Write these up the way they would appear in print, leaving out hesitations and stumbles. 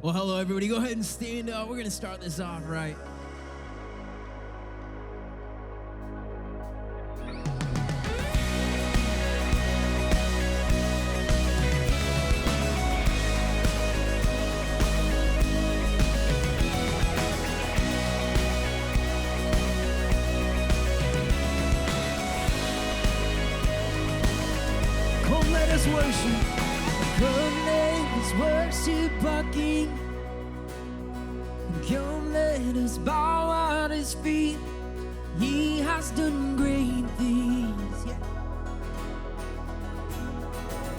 Well, hello, everybody. Go ahead and stand up. We're going to start this off right. Come, let us worship. Come, let us worship our King. Come, let us bow at His feet. He has done great things. Yeah.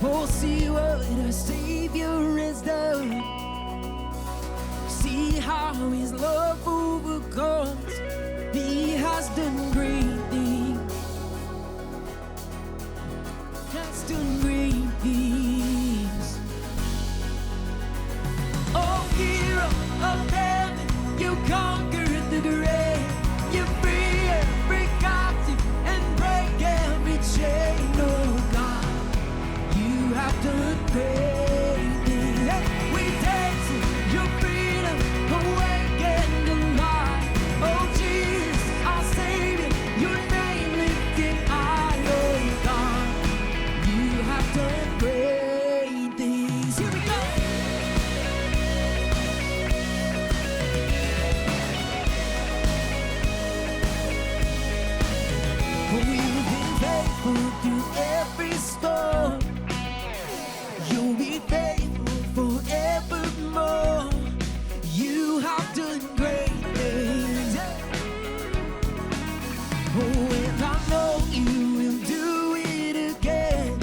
Oh, see what our Savior has done. See how His love overcomes. He has done great things. Has done great things. Oh, hero of heaven, you conquered the grave. You free every captive and break every chain. Oh God, you have done great things. Hey, we dance in your freedom, awaken the light. Oh Jesus, our Savior, your name lifted high. Oh God, you have done great things. Here we go. We've been faithful through every storm. You'll be faithful forevermore. You have done great things. Oh, and I know you will do it again.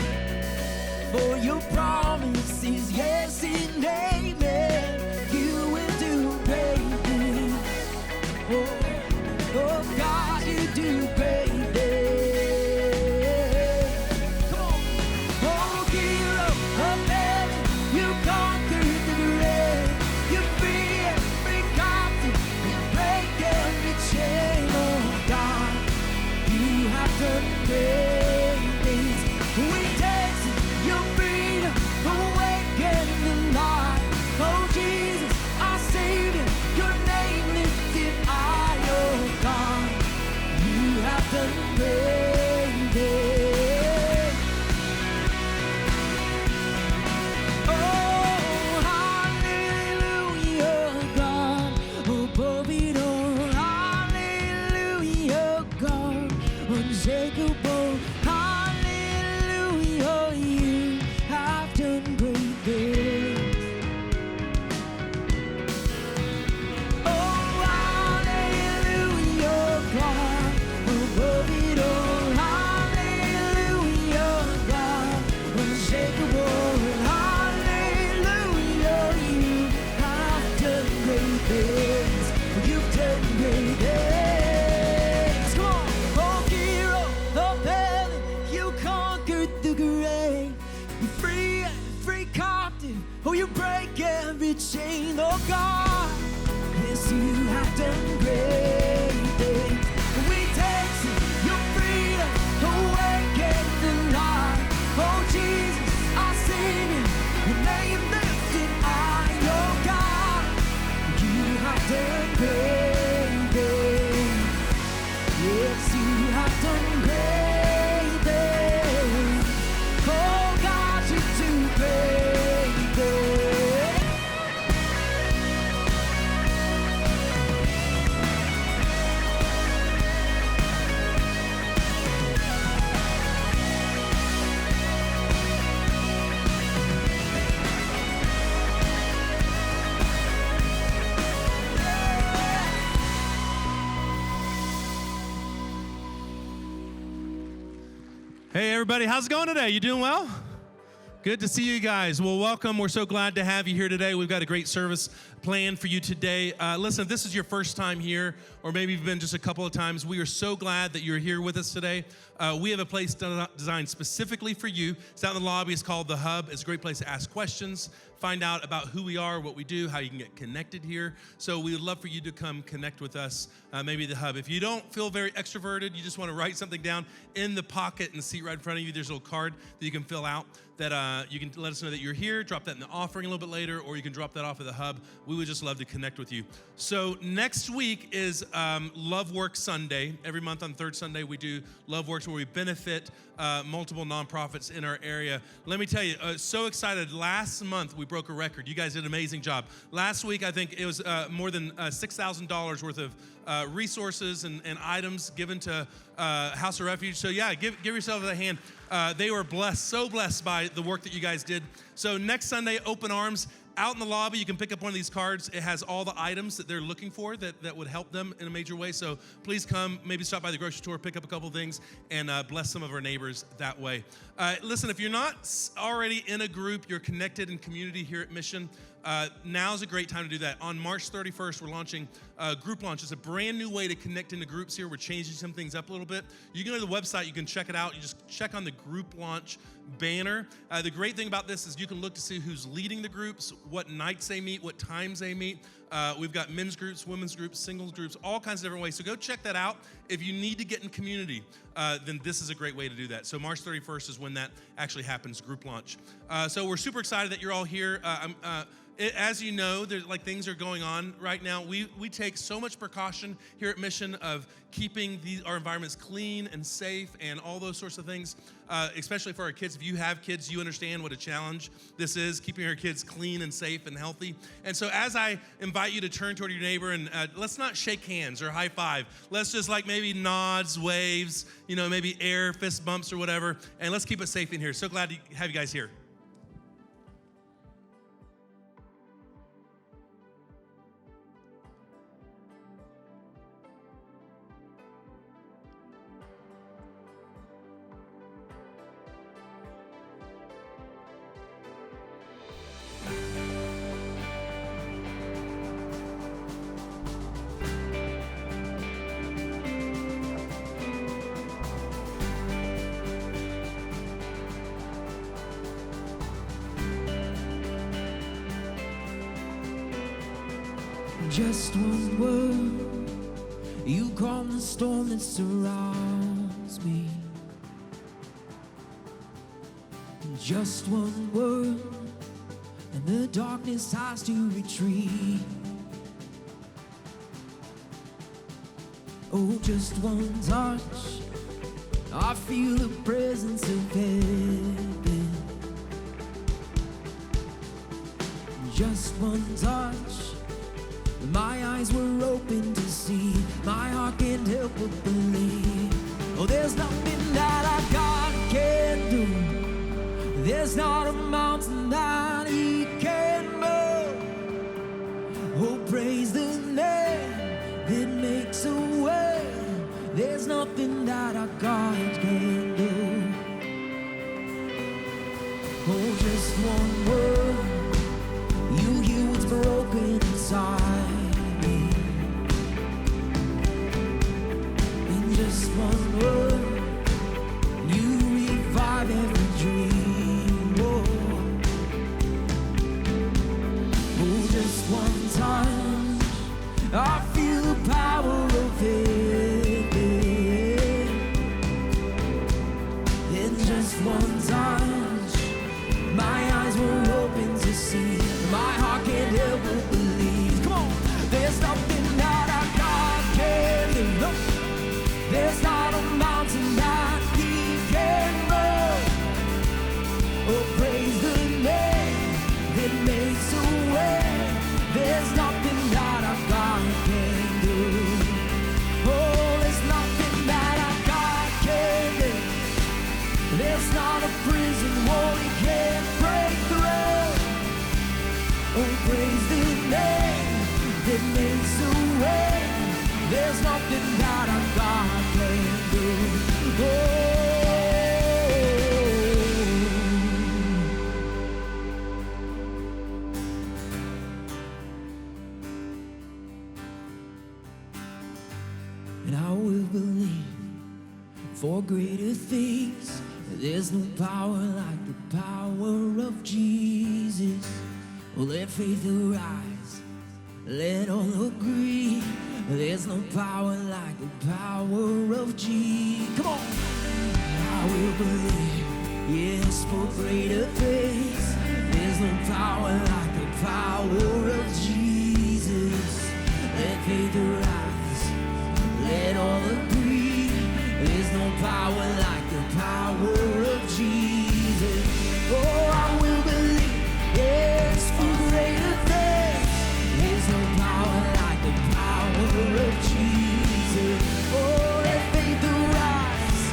For your promise is yes and amen. You will do great things. Oh God, you do great things. Come on. Oh, hero of heaven, you conquered the grave. You free every captive and break every chain. Oh God, you have done great things. We dance in your freedom, awaken the light. Oh Jesus, our Savior, your name lifted high. Oh God, you have done great things. Oh, hallelujah, God, above it all. Hallelujah, God, unshakable. Hallelujah, you have done great things. Oh, hallelujah, God, above it all. Hallelujah, God, unshakable. Hallelujah, you have done great things. You've done great things. Come on, oh hero of heaven, you conquered the grave. You free every captive. Oh, you break every chain. Oh God, yes, you have done great things. We dance in your freedom, awaken the light. Oh Jesus, our Savior, your name lifted high. Oh God, you have done great things. Yes, you have done great things. Oh God, you do great things. Hey, everybody, how's it going today? You doing well? Good to see you guys. Well, welcome. We're so glad to have you here today. We've got a great service planned for you today. Listen, if this is your first time here, or maybe you've been just a couple of times, we are so glad that you're here with us today. We have a place designed specifically for you. It's out in the lobby. It's called The Hub. It's a great place to ask questions, find out about who we are, what we do, how you can get connected here. So we would love for you to come connect with us, maybe The Hub. If you don't feel very extroverted, you just want to write something down in the pocket and seat right in front of you, there's a little card that you can fill out. that you can let us know that you're here, drop that in the offering a little bit later, or you can drop that off at the hub. We would just love to connect with you. So next week is Love Work Sunday. Every month on third Sunday, we do Love Works where we benefit multiple nonprofits in our area. Let me tell you, so excited. Last month, we broke a record. You guys did an amazing job. Last week, I think it was more than $6,000 worth of resources and items given to House of Refuge. So yeah, give yourself a hand. They were blessed, so blessed by the work that you guys did. So next Sunday, open arms. Out in the lobby, you can pick up one of these cards. It has all the items that they're looking for that would help them in a major way. So please come, maybe stop by the grocery store, pick up a couple things, and bless some of our neighbors that way. Listen, if you're not already in a group, you're connected in community here at Mission, now's a great time to do that. On March 31st, we're launching Group Launch. It's a brand new way to connect into groups here. We're changing some things up a little bit. You can go to the website, you can check it out. You just check on the Group Launch banner. The great thing about this is you can look to see who's leading the groups, what nights they meet, what times they meet. We've got men's groups, women's groups, singles groups, all kinds of different ways. So go check that out. If you need to get in community, then this is a great way to do that. So March 31st is when that actually happens, Group Launch. So we're super excited that you're all here. As you know, there's things are going on right now. We take so much precaution here at Mission of keeping our environments clean and safe and all those sorts of things, especially for our kids. If you have kids, you understand what a challenge this is, keeping our kids clean and safe and healthy. And so as I invite you to turn toward your neighbor and let's not shake hands or high five. Let's just maybe nods, waves, maybe air fist bumps or whatever. And let's keep it safe in here. So glad to have you guys here. Just one word, you calm the storm that surrounds me. Just one word, and the darkness has to retreat. Oh, just one touch, I feel the presence of heaven. Just one touch, my eyes were open to see. My heart can't help but believe. Oh, there's nothing that our God can't do. There's not a mountain that He can't move. Oh, praise the name that makes a way. There's nothing that our God can't do. Oh, just one word, you heal what's broken inside. Just one word, you revive every dream. Oh, just one touch, I feel the power of it. In just one touch, my eyes were open to see. My heart can't help but believe. Come on, there's nothing that our God can't do. There's not a mountain that He can move. Oh, praise the name that makes a way. There's nothing that our God can do. Oh, there's nothing that our God can do. There's not a prison wall He can't break through. Oh, praise the name that makes a way. There's nothing that our God can do. Oh. And I will believe for greater things. There's no power like the power of Jesus. Oh, let faith arise. Let all agree. There's no power like the power of Jesus. Come on. I will believe Yes, for greater things. There's no power like the power of Jesus. Let faith arise, let all agree. There's no power like the power of Jesus. Oh, I will believe, yes, for greater things. There's no power like the power of Jesus. Oh, let faith arise,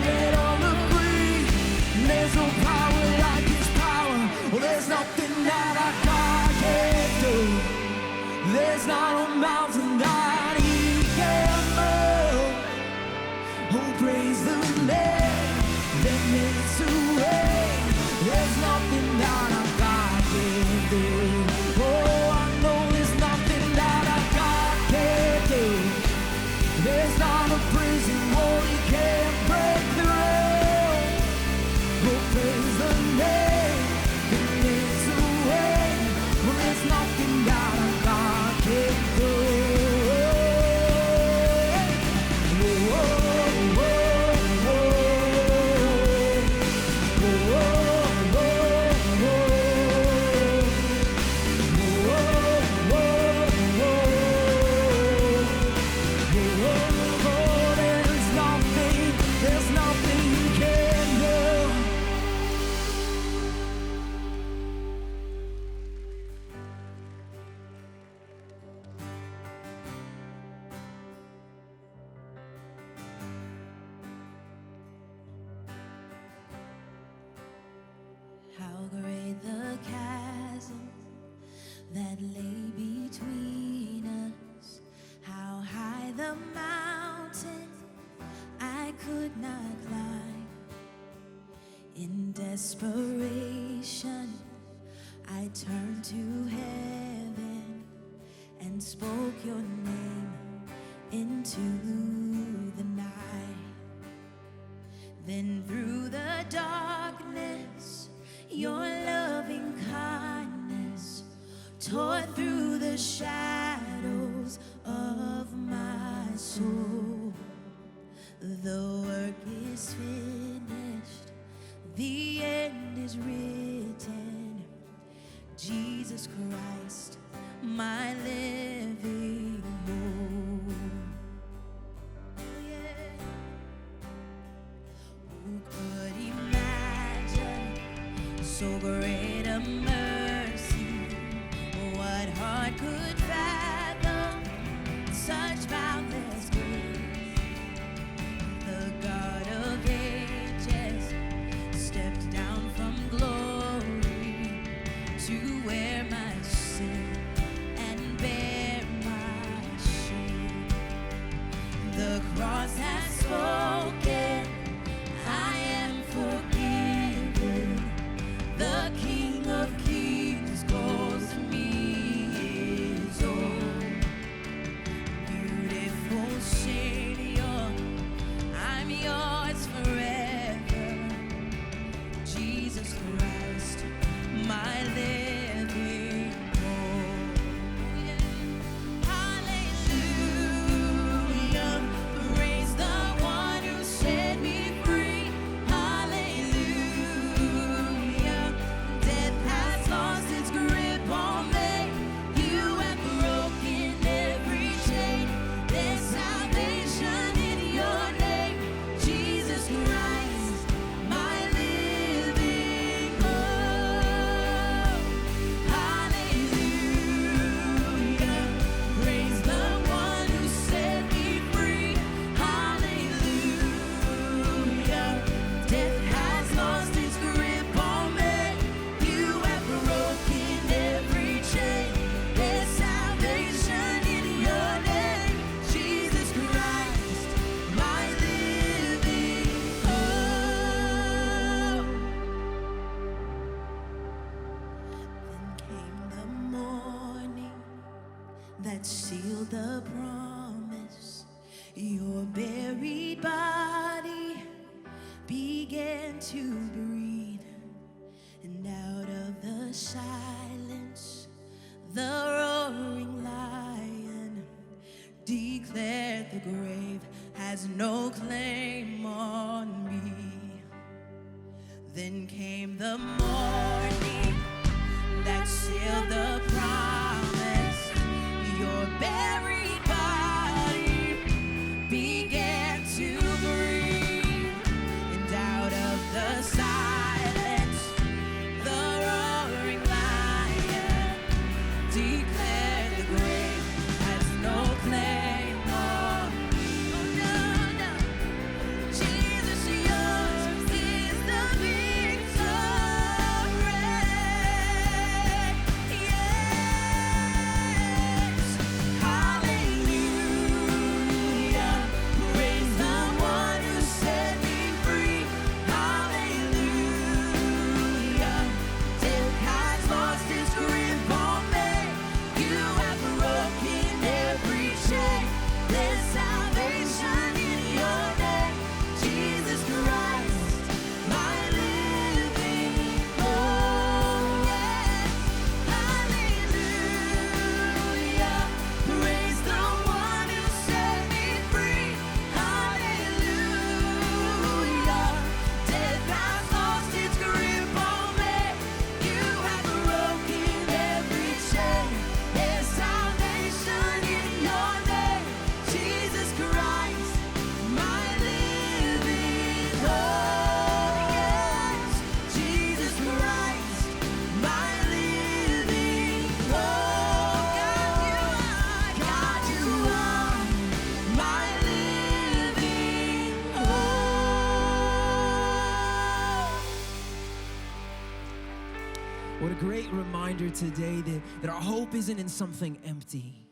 let all agree. There's no power like His power. Oh, there's nothing that our God can't do. There's not a mountain that He can't move. Oh, praise the name that makes a way. There's nothing that our God can't do. Oh, I know there's nothing that our God can't do. There's not a prison wall He can't break through. Oh, praise the name that makes a way. Well, there's nothing that our God can't do. Oh, oh, oh, oh, oh, oh, oh, there's nothing you can't do. How great the chasm that lay between us. How high the mountain I could not climb. In desperation, I turned to heaven and spoke your name into the night. Then through the darkness, your loving kindness tore through the shadows of my soul. The work is finished, the end is written. Jesus Christ, my living hope. Yeah. Who could imagine so great a mercy? What heart could fathom such boundless grace? The God of ages stepped down from glory to wear my sin and bear my shame. The cross has spoken, I am forgiven. The King of Kings calls me his own. Beautiful Savior, I'm yours forever. Jesus Christ, my living hope. Hallelujah, praise the one who set me free. Hallelujah, death has lost its grip on me. You have broken every chain. There's salvation in your name, Jesus Christ, my living hope. Hallelujah, praise the one who set me free. Hallelujah, death has lost its grip on me. You have broken every chain. There's salvation in your name, Jesus Christ, my living hope. Then came the morning that sealed the promise. Your buried body began to breathe, and out of the silence, the roaring lion declared the grave has no claim on me. Then came the morning that sealed the promise. Your buried body began to breathe, and out of the silence, the roaring lion declared the grave has no claim more. Oh, no, no. Jesus, yours is the victory. Yes. Hallelujah. Praise the one who set me free. Hallelujah. Death has lost its grip on me. You have broken every chain. There's salvation in your name, Jesus Christ, my living hope. Yes. Hallelujah. Praise the one who set me free. Hallelujah. Death has lost its grip on me. You have broken every chain. There's salvation in your name, Jesus Christ, my living hope. Yes, Jesus Christ, my living hope. God, you are my living hope. What a great reminder today that our hope isn't in something empty,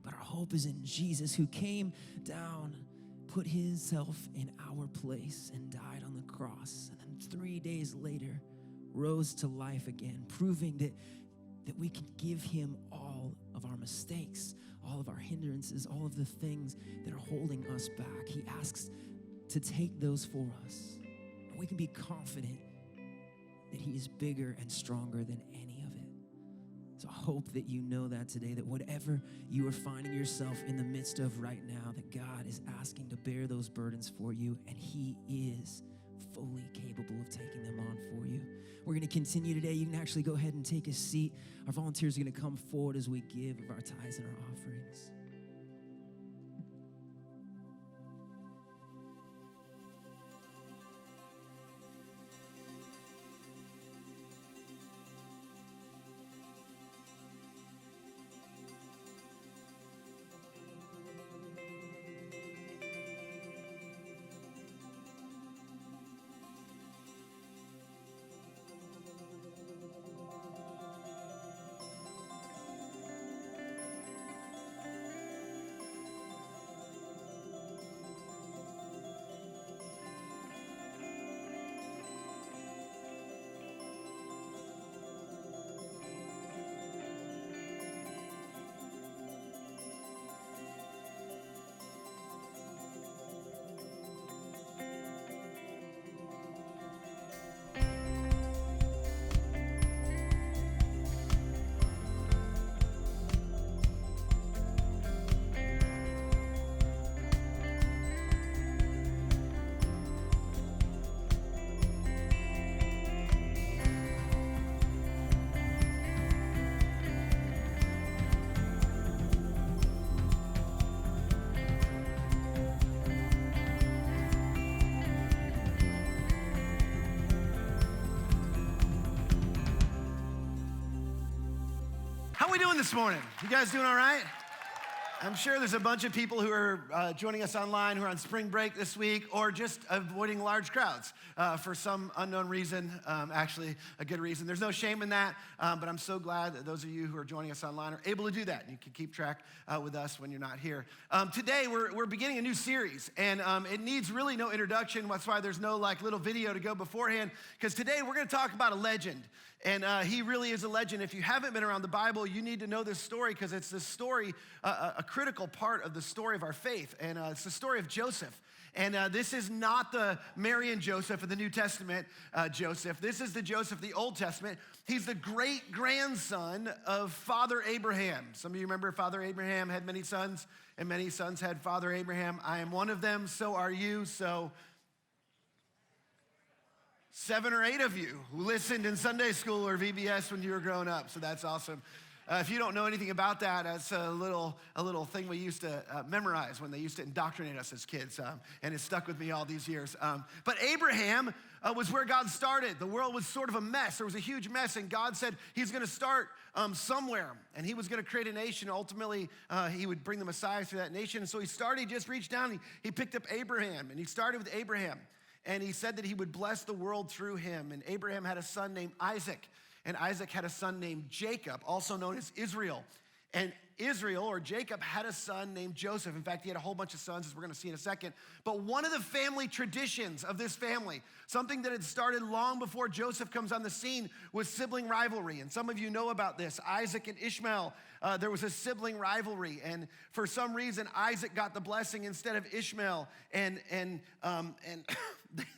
but our hope is in Jesus, who came down, put himself in our place, and died on the cross. And then 3 days later, rose to life again, proving that we can give him all of our mistakes, all of our hindrances, all of the things that are holding us back. He asks to take those for us. And we can be confident that he is bigger and stronger than any of it. So I hope that you know that today, that whatever you are finding yourself in the midst of right now, that God is asking to bear those burdens for you, and he is fully capable of taking them on for you. We're going to continue today. You can actually go ahead and take a seat. Our volunteers are going to come forward as we give of our tithes and our offerings. How we doing this morning? You guys doing all right? I'm sure there's a bunch of people who are joining us online who are on spring break this week or just avoiding large crowds for some unknown reason, actually a good reason. There's no shame in that, but I'm so glad that those of you who are joining us online are able to do that. You can keep track with us when you're not here. Today, we're beginning a new series, and it needs really no introduction. That's why there's no little video to go beforehand, because today we're going to talk about a legend. And he really is a legend. If you haven't been around the Bible, you need to know this story, because it's this story, a critical part of the story of our faith. And it's the story of Joseph. And this is not the Mary and Joseph of the New Testament Joseph. This is the Joseph of the Old Testament. He's the great-grandson of Father Abraham. Some of you remember Father Abraham had many sons, and many sons had Father Abraham. I am one of them, so are you. So 7 or 8 of you who listened in Sunday school or VBS when you were growing up, so that's awesome. If you don't know anything about that, that's a little thing we used to memorize when they used to indoctrinate us as kids, and it stuck with me all these years. But Abraham was where God started. The world was sort of a mess. There was a huge mess, and God said he's going to start somewhere, and he was going to create a nation. Ultimately, he would bring the Messiah through that nation. And so he started, he just reached down, he picked up Abraham, and he started with Abraham. And he said that he would bless the world through him. And Abraham had a son named Isaac. And Isaac had a son named Jacob, also known as Israel. And Israel, or Jacob, had a son named Joseph. In fact, he had a whole bunch of sons, as we're going to see in a second. But one of the family traditions of this family, something that had started long before Joseph comes on the scene, was sibling rivalry. And some of you know about this. Isaac and Ishmael, there was a sibling rivalry. And for some reason, Isaac got the blessing instead of Ishmael. And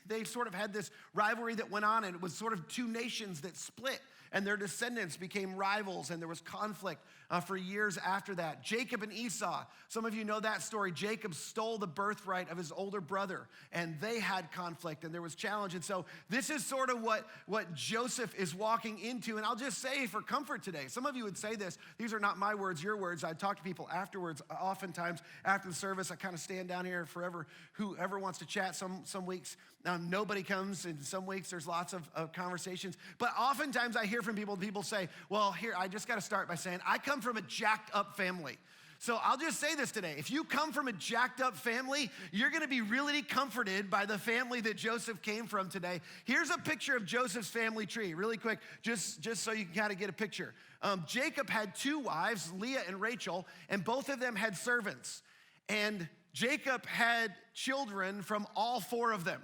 they sort of had this rivalry that went on, and it was sort of two nations that split, and their descendants became rivals, and there was conflict for years after that. Jacob and Esau, some of you know that story. Jacob stole the birthright of his older brother, and they had conflict, and there was challenge. And so this is sort of what Joseph is walking into. And I'll just say for comfort today, some of you would say this, these are not my words, your words. I talk to people afterwards, oftentimes after the service. I kind of stand down here forever. Whoever wants to chat, some weeks nobody comes, and some weeks there's lots of conversations. But oftentimes I hear from people say, well, here, I just got to start by saying, I come from a jacked up family. So I'll just say this today. If you come from a jacked up family, you're going to be really comforted by the family that Joseph came from today. Here's a picture of Joseph's family tree, really quick, just so you can kind of get a picture. Jacob had 2 wives, Leah and Rachel, and both of them had servants. And Jacob had children from all 4 of them,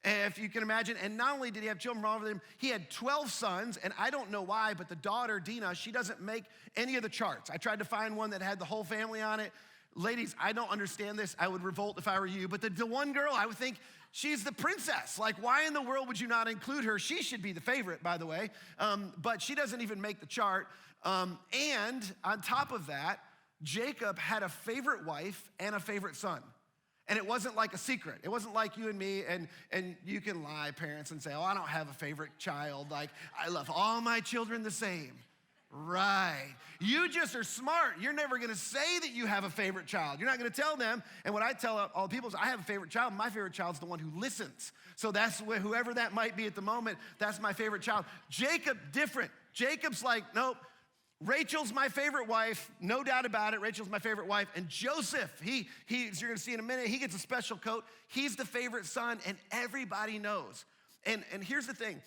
if you can imagine. And not only did he have children from all of them, he had 12 sons, and I don't know why, but the daughter, Dinah, she doesn't make any of the charts. I tried to find one that had the whole family on it. Ladies, I don't understand this. I would revolt if I were you. But the one girl, I would think she's the princess. Like, why in the world would you not include her? She should be the favorite, by the way. But she doesn't even make the chart. And on top of that, Jacob had a favorite wife and a favorite son. And it wasn't like a secret. It wasn't like you and me, and you can lie, parents, and say, oh, I don't have a favorite child. Like, I love all my children the same. Right. You just are smart. You're never going to say that you have a favorite child. You're not going to tell them. And what I tell all people is I have a favorite child. My favorite child's the one who listens. So that's whoever that might be at the moment, that's my favorite child. Jacob, different. Jacob's like, nope. Rachel's my favorite wife, no doubt about it. Rachel's my favorite wife. And Joseph, as you're gonna see in a minute, he gets a special coat. He's the favorite son, and everybody knows. And here's the thing,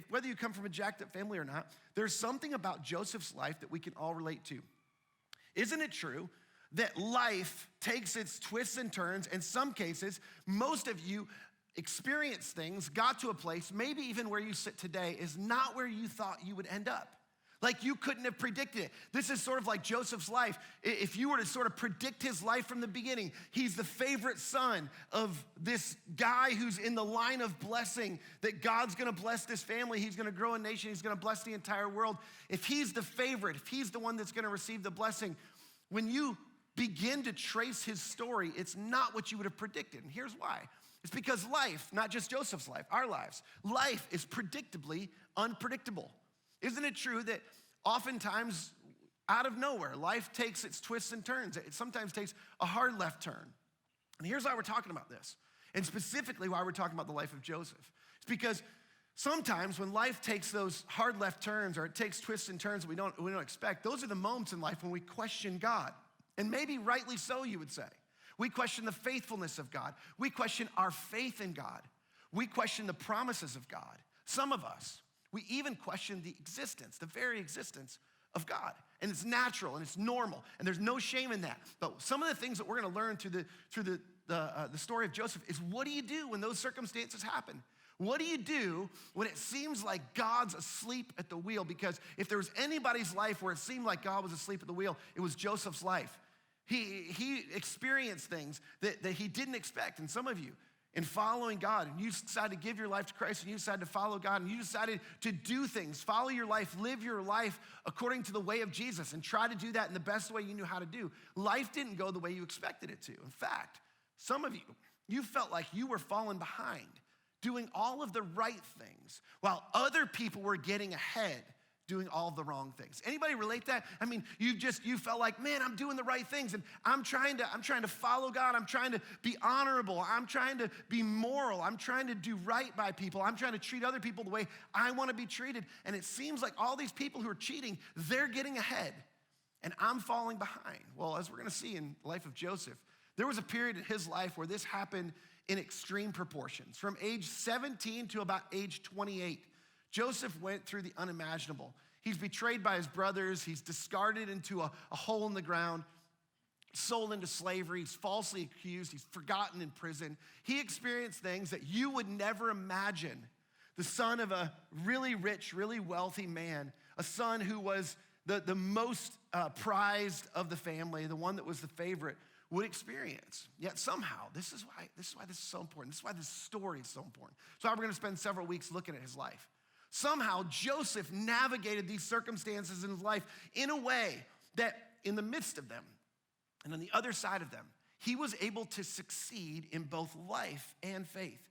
whether you come from a jacked up family or not, there's something about Joseph's life that we can all relate to. Isn't it true that life takes its twists and turns? In some cases, most of you experience things, got to a place, maybe even where you sit today is not where you thought you would end up. Like you couldn't have predicted it. This is sort of like Joseph's life. If you were to sort of predict his life from the beginning, he's the favorite son of this guy who's in the line of blessing, that God's gonna bless this family, he's gonna grow a nation, he's gonna bless the entire world. If he's the favorite, if he's the one that's gonna receive the blessing, when you begin to trace his story, it's not what you would have predicted. And here's why. It's because life, not just Joseph's life, our lives, life is predictably unpredictable. Isn't it true that oftentimes, out of nowhere, life takes its twists and turns? It sometimes takes a hard left turn. And here's why we're talking about this, and specifically why we're talking about the life of Joseph. It's because sometimes when life takes those hard left turns, or it takes twists and turns we don't expect, those are the moments in life when we question God. And maybe rightly so, you would say. We question the faithfulness of God. We question our faith in God. We question the promises of God. Some of us, we even question the existence, the very existence of God. And it's natural and it's normal, and there's no shame in that. But some of the things that we're gonna learn through the story of Joseph is, what do you do when those circumstances happen? What do you do when it seems like God's asleep at the wheel? Because if there was anybody's life where it seemed like God was asleep at the wheel, it was Joseph's life. He experienced things that he didn't expect. And some of you, in following God, and you decided to give your life to Christ, and you decided to follow God, and you decided to do things, follow your life, live your life according to the way of Jesus, and try to do that in the best way you knew how to do. Life didn't go the way you expected it to. In fact, some of you felt like you were falling behind. doing all of the right things, while other people were getting ahead, doing all of the wrong things. Anybody relate that? I mean, you felt like, man, I'm doing the right things, and I'm trying to follow God. I'm trying to be honorable. I'm trying to be moral. I'm trying to do right by people. I'm trying to treat other people the way I want to be treated. And it seems like all these people who are cheating, they're getting ahead, and I'm falling behind. Well, as we're going to see in the life of Joseph, there was a period in his life where this happened in extreme proportions. From age 17 to about age 28, Joseph went through the unimaginable. He's betrayed by his brothers. He's discarded into a hole in the ground, sold into slavery. He's falsely accused. He's forgotten in prison. He experienced things that you would never imagine. The son of a really rich, really wealthy man, a son who was the most prized of the family, the one that was the favorite, would experience. Yet somehow, this is why this is so important. This is why this story is so important. So we're going to spend several weeks looking at his life. Somehow, Joseph navigated these circumstances in his life in a way that in the midst of them and on the other side of them, he was able to succeed in both life and faith.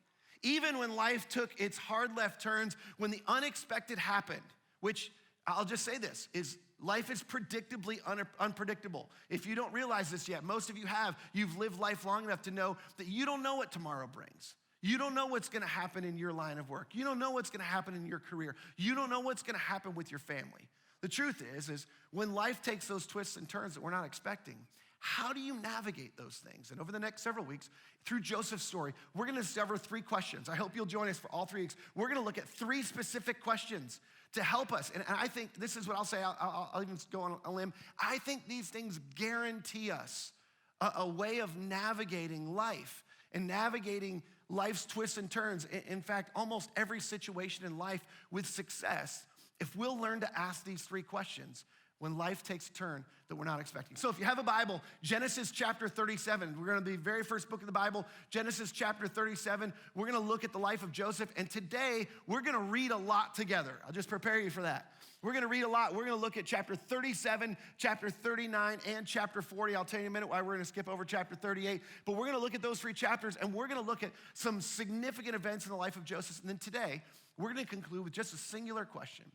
Even when life took its hard left turns, when the unexpected happened, which I'll just say this, is life is predictably unpredictable. If you don't realize this yet, most of you have. You've lived life long enough to know that you don't know what tomorrow brings. You don't know what's gonna happen in your line of work. You don't know what's gonna happen in your career. You don't know what's gonna happen with your family. The truth is when life takes those twists and turns that we're not expecting, how do you navigate those things? And over the next several weeks, through Joseph's story, we're gonna discover 3 questions. I hope you'll join us for all 3 weeks. We're gonna look at 3 specific questions to help us. And I think this is what I'll say, I'll even go on a limb. I think these things guarantee us a way of navigating life and navigating life's twists and turns. In fact, almost every situation in life with success, if we'll learn to ask these 3 questions when life takes a turn that we're not expecting. So if you have a Bible, Genesis chapter 37, we're gonna be the very first book of the Bible, Genesis chapter 37, we're gonna look at the life of Joseph, and today we're gonna read a lot together. I'll just prepare you for that. We're gonna read a lot. We're gonna look at chapter 37, chapter 39, and chapter 40. I'll tell you in a minute why we're gonna skip over chapter 38, but we're gonna look at those 3 chapters, and we're gonna look at some significant events in the life of Joseph, and then today, we're gonna conclude with just a singular question.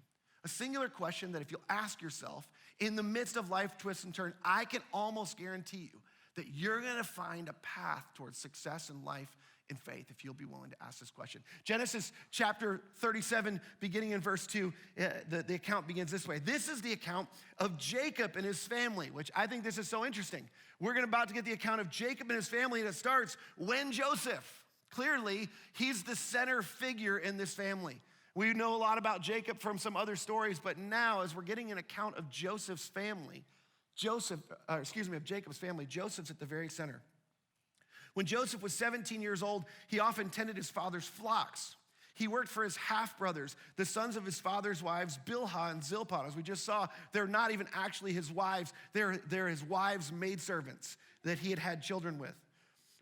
A singular question that if you'll ask yourself in the midst of life twists and turns, I can almost guarantee you that you're gonna find a path towards success in life and faith if you'll be willing to ask this question. Genesis chapter 37, beginning in verse 2, the account begins this way. This is the account of Jacob and his family, which I think this is so interesting. We're about to get the account of Jacob and his family, and it starts when Joseph. Clearly, he's the center figure in this family. We know a lot about Jacob from some other stories, but now as we're getting an account of Joseph's family, of Jacob's family, Joseph's at the very center. When Joseph was 17 years old, he often tended his father's flocks. He worked for his half-brothers, the sons of his father's wives, Bilhah and Zilpah. As we just saw, they're not even actually his wives. They're his wives' maidservants that he had had children with.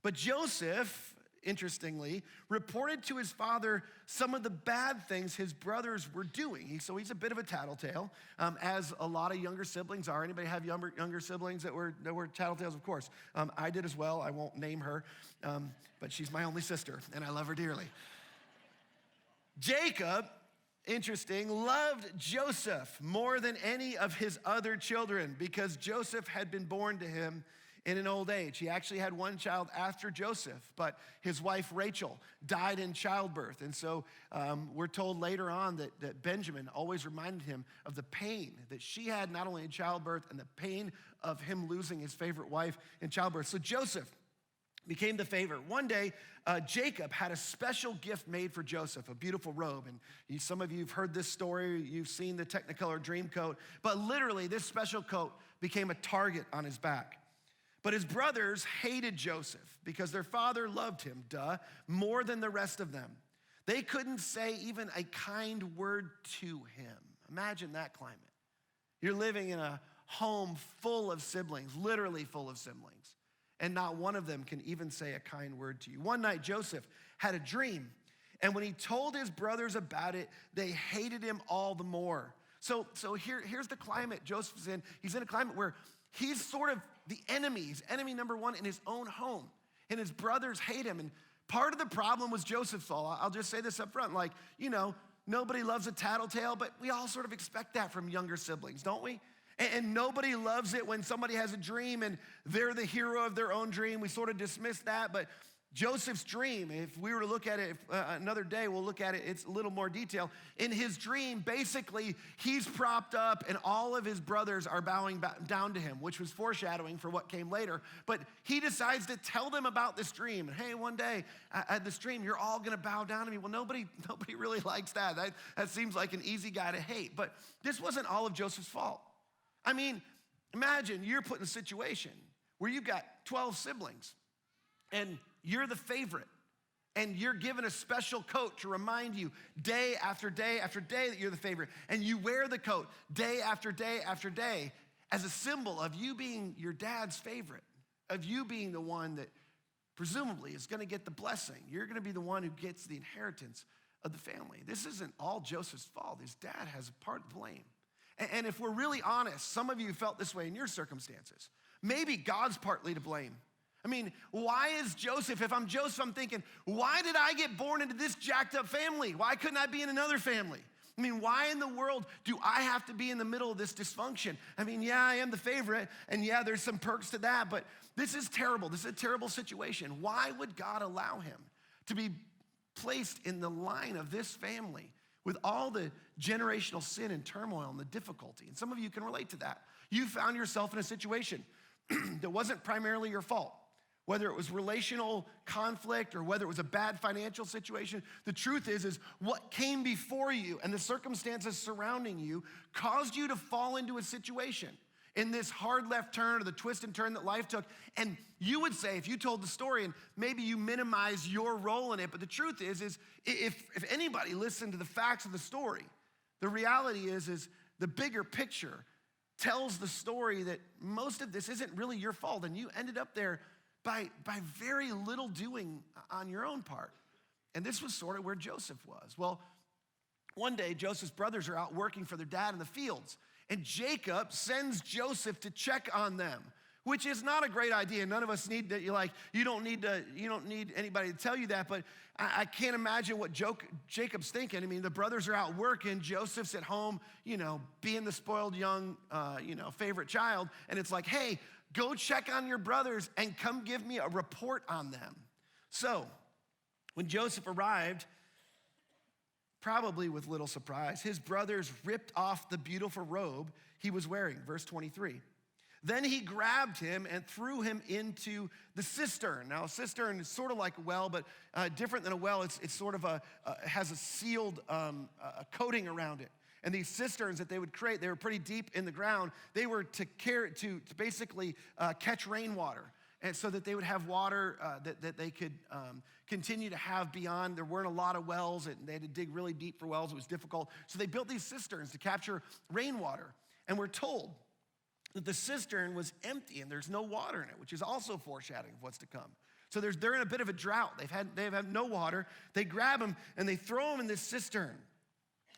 But Joseph, interestingly, reported to his father some of the bad things his brothers were doing. So he's a bit of a tattletale, as a lot of younger siblings are. Anybody have younger siblings that were tattletales? Of course. I did as well. I won't name her, but she's my only sister, and I love her dearly. Jacob, interesting, loved Joseph more than any of his other children because Joseph had been born to him in an old age. He actually had one child after Joseph, but his wife Rachel died in childbirth. And so we're told later on that Benjamin always reminded him of the pain that she had not only in childbirth and the pain of him losing his favorite wife in childbirth. So Joseph became the favorite. One day, Jacob had a special gift made for Joseph, a beautiful robe. And some of you have heard this story. You've seen the Technicolor dream coat. But literally, this special coat became a target on his back. But his brothers hated Joseph because their father loved him, more than the rest of them. They couldn't say even a kind word to him. Imagine that climate. You're living in a home full of siblings, literally full of siblings, and not one of them can even say a kind word to you. One night, Joseph had a dream, and when he told his brothers about it, they hated him all the more. So here's the climate Joseph's in. He's in a climate where he's sort of the enemy. He's enemy number one in his own home. And his brothers hate him. And part of the problem was Joseph's fault. I'll just say this up front. Like, nobody loves a tattletale, but we all sort of expect that from younger siblings, don't we? And nobody loves it when somebody has a dream and they're the hero of their own dream. We sort of dismiss that, but Joseph's dream, if we were to look at it another day, we'll look at it, it's a little more detail. In his dream, basically, he's propped up and all of his brothers are bowing down to him, which was foreshadowing for what came later. But he decides to tell them about this dream. And hey, one day, at this dream, you're all gonna bow down to me. Well, nobody really likes that. That seems like an easy guy to hate. But this wasn't all of Joseph's fault. I mean, imagine you're put in a situation where you've got 12 siblings and you're the favorite, and you're given a special coat to remind you day after day after day that you're the favorite, and you wear the coat day after day after day as a symbol of you being your dad's favorite, of you being the one that presumably is gonna get the blessing. You're gonna be the one who gets the inheritance of the family. This isn't all Joseph's fault. His dad has a part to blame. And if we're really honest, some of you felt this way in your circumstances. Maybe God's partly to blame. I mean, why is Joseph, if I'm Joseph, I'm thinking, why did I get born into this jacked up family? Why couldn't I be in another family? I mean, why in the world do I have to be in the middle of this dysfunction? I mean, yeah, I am the favorite, and yeah, there's some perks to that, but this is terrible. This is a terrible situation. Why would God allow him to be placed in the line of this family with all the generational sin and turmoil and the difficulty? And some of you can relate to that. You found yourself in a situation that wasn't primarily your fault. Whether it was relational conflict or whether it was a bad financial situation, the truth is what came before you and the circumstances surrounding you caused you to fall into a situation in this hard left turn or the twist and turn that life took. And you would say, if you told the story and maybe you minimize your role in it, but the truth is if anybody listened to the facts of the story, the reality is the bigger picture tells the story that most of this isn't really your fault and you ended up there by very little doing on your own part. And this was sort of where Joseph was. Well, one day, Joseph's brothers are out working for their dad in the fields, and Jacob sends Joseph to check on them, which is not a great idea. None of us need that. You don't need anybody to tell you that, but I can't imagine what Jacob's thinking. I mean, the brothers are out working, Joseph's at home, being the spoiled young, favorite child, and it's like, hey, go check on your brothers and come give me a report on them. So, when Joseph arrived, probably with little surprise, his brothers ripped off the beautiful robe he was wearing, verse 23. Then he grabbed him and threw him into the cistern. Now, a cistern is sort of like a well, but different than a well. It's sort of has a sealed a coating around it. And these cisterns that they would create, they were pretty deep in the ground. They were to basically catch rainwater, and so that they would have water that they could continue to have beyond. There weren't a lot of wells, and they had to dig really deep for wells. It was difficult. So they built these cisterns to capture rainwater. And we're told that the cistern was empty and there's no water in it, which is also foreshadowing of what's to come. So they're in a bit of a drought. They've had no water. They grab him and they throw him in this cistern.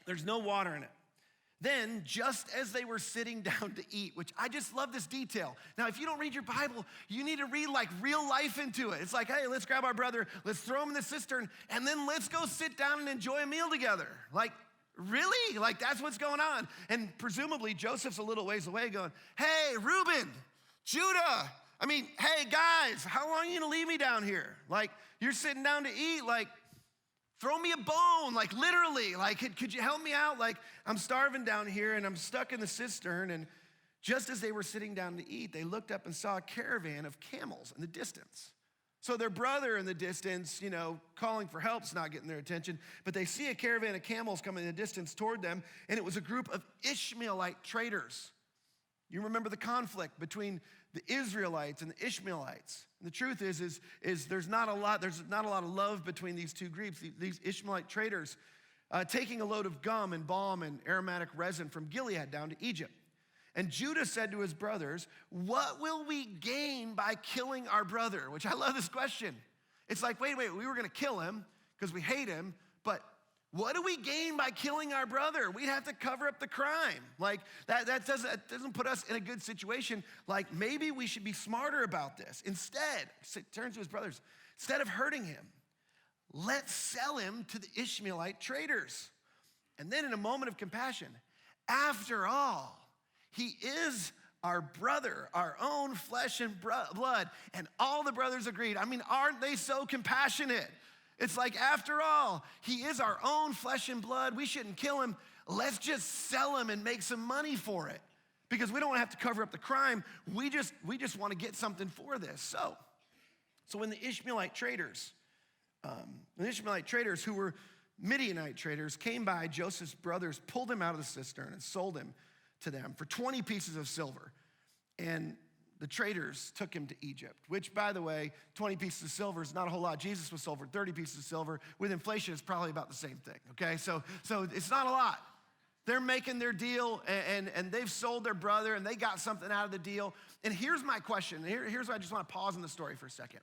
There's no water in it. Then, just as they were sitting down to eat, which I just love this detail. Now, if you don't read your Bible, you need to read like real life into it. It's like, hey, let's grab our brother, let's throw him in the cistern, and then let's go sit down and enjoy a meal together. Like, really? Like, that's what's going on. And presumably, Joseph's a little ways away going, hey, Reuben, Judah, hey, guys, how long are you gonna leave me down here? Like, you're sitting down to eat, like, throw me a bone, like literally, like could you help me out? Like I'm starving down here and I'm stuck in the cistern. And just as they were sitting down to eat, they looked up and saw a caravan of camels in the distance. So their brother in the distance, calling for help's not getting their attention, but they see a caravan of camels coming in the distance toward them, and it was a group of Ishmaelite traders. You remember the conflict between the Israelites and the Ishmaelites. And the truth is there's not a lot of love between these two groups. These Ishmaelite traders taking a load of gum and balm and aromatic resin from Gilead down to Egypt. And Judah said to his brothers, what will we gain by killing our brother? Which I love this question. It's like, wait, we were gonna kill him because we hate him, but what do we gain by killing our brother? We'd have to cover up the crime. Like that doesn't put us in a good situation. Like maybe we should be smarter about this. Instead, he turns to his brothers, instead of hurting him, let's sell him to the Ishmaelite traders. And then in a moment of compassion, after all, he is our brother, our own flesh and blood. And all the brothers agreed. I mean, aren't they so compassionate? It's like, after all, he is our own flesh and blood. We shouldn't kill him. Let's just sell him and make some money for it, because we don't have to cover up the crime. We just want to get something for this. So when the Ishmaelite traders who were Midianite traders came by, Joseph's brothers pulled him out of the cistern and sold him to them for 20 pieces of silver. And the traders took him to Egypt, which, by the way, 20 pieces of silver is not a whole lot. Jesus was sold for 30 pieces of silver. With inflation, it's probably about the same thing, okay? So it's not a lot. They're making their deal, and they've sold their brother, and they got something out of the deal. And here's my question. Here's why I just want to pause in the story for a second.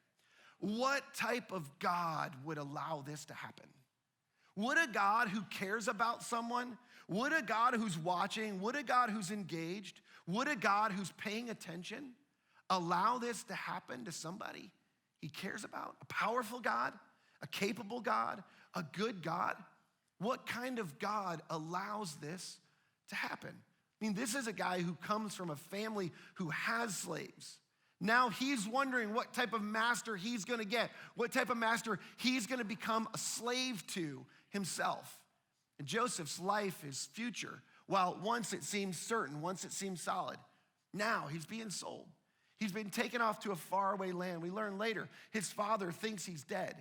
What type of God would allow this to happen? Would a God who cares about someone, would a God who's watching, would a God who's engaged, would a God who's paying attention allow this to happen to somebody he cares about? A powerful God, a capable God, a good God? What kind of God allows this to happen? I mean, this is a guy who comes from a family who has slaves. Now he's wondering what type of master he's gonna get, what type of master he's gonna become a slave to himself. And Joseph's life, his future, while once it seemed certain, once it seemed solid, now he's being sold. He's been taken off to a faraway land. We learn later his father thinks he's dead.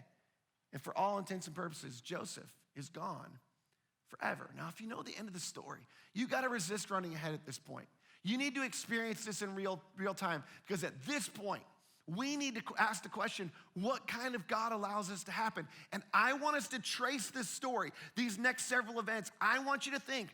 And for all intents and purposes, Joseph is gone forever. Now, if you know the end of the story, you got to resist running ahead at this point. You need to experience this in real time, because at this point, we need to ask the question, what kind of God allows this to happen? And I want us to trace this story, these next several events. I want you to think,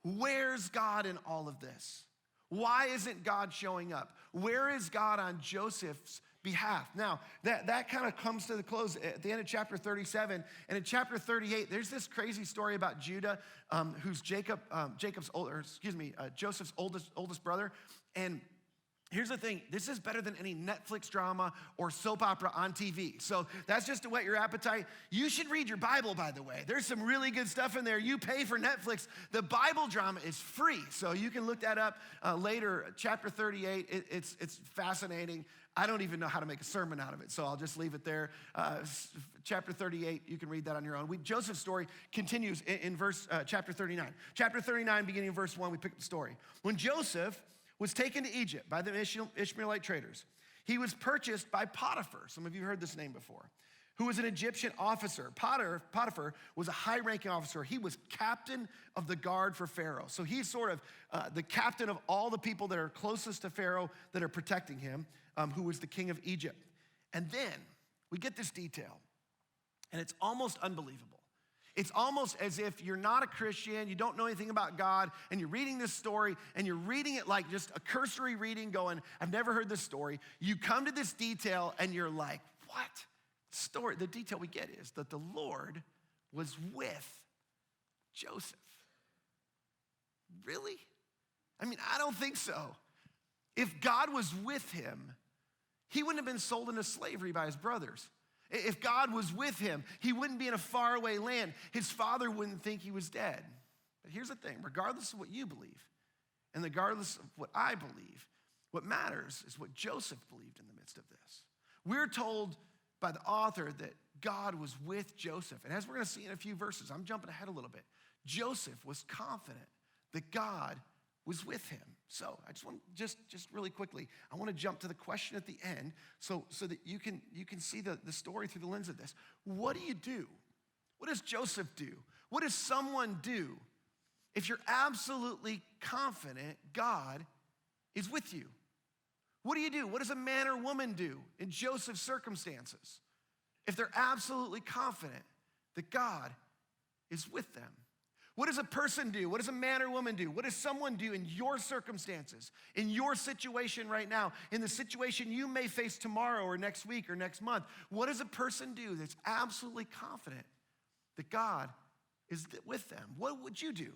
where's God in all of this? Why isn't God showing up? Where is God on Joseph's behalf? Now, that kind of comes to the close at the end of chapter 37. And in chapter 38, there's this crazy story about Judah, who's Joseph's oldest brother. And here's the thing, this is better than any Netflix drama or soap opera on TV. So that's just to whet your appetite. You should read your Bible, by the way. There's some really good stuff in there. You pay for Netflix. The Bible drama is free, so you can look that up later. Chapter 38, it's fascinating. I don't even know how to make a sermon out of it, so I'll just leave it there. Chapter 38, you can read that on your own. Joseph's story continues in chapter 39. Chapter 39, beginning in verse 1, we pick up the story. When Joseph was taken to Egypt by the Ishmaelite traders, he was purchased by Potiphar. Some of you heard this name before, who was an Egyptian officer. Potiphar was a high-ranking officer. He was captain of the guard for Pharaoh. So he's sort of the captain of all the people that are closest to Pharaoh that are protecting him, who was the king of Egypt. And then we get this detail, and it's almost unbelievable. It's almost as if you're not a Christian, you don't know anything about God, and you're reading this story, and you're reading it like just a cursory reading going, I've never heard this story. You come to this detail, and you're like, what? Story, the detail we get is that the Lord was with Joseph. Really? I mean, I don't think so. If God was with him, he wouldn't have been sold into slavery by his brothers. If God was with him, he wouldn't be in a faraway land. His father wouldn't think he was dead. But here's the thing, regardless of what you believe, and regardless of what I believe, what matters is what Joseph believed in the midst of this. We're told by the author that God was with Joseph. And as we're gonna see in a few verses, I'm jumping ahead a little bit. Joseph was confident that God was with him. So I just want, just really quickly, I want to jump to the question at the end so that you can see the story through the lens of this. What do you do? What does Joseph do? What does someone do if you're absolutely confident God is with you? What do you do? What does a man or woman do in Joseph's circumstances if they're absolutely confident that God is with them? What does a person do? What does a man or woman do? What does someone do in your circumstances, in your situation right now, in the situation you may face tomorrow or next week or next month? What does a person do that's absolutely confident that God is with them? What would you do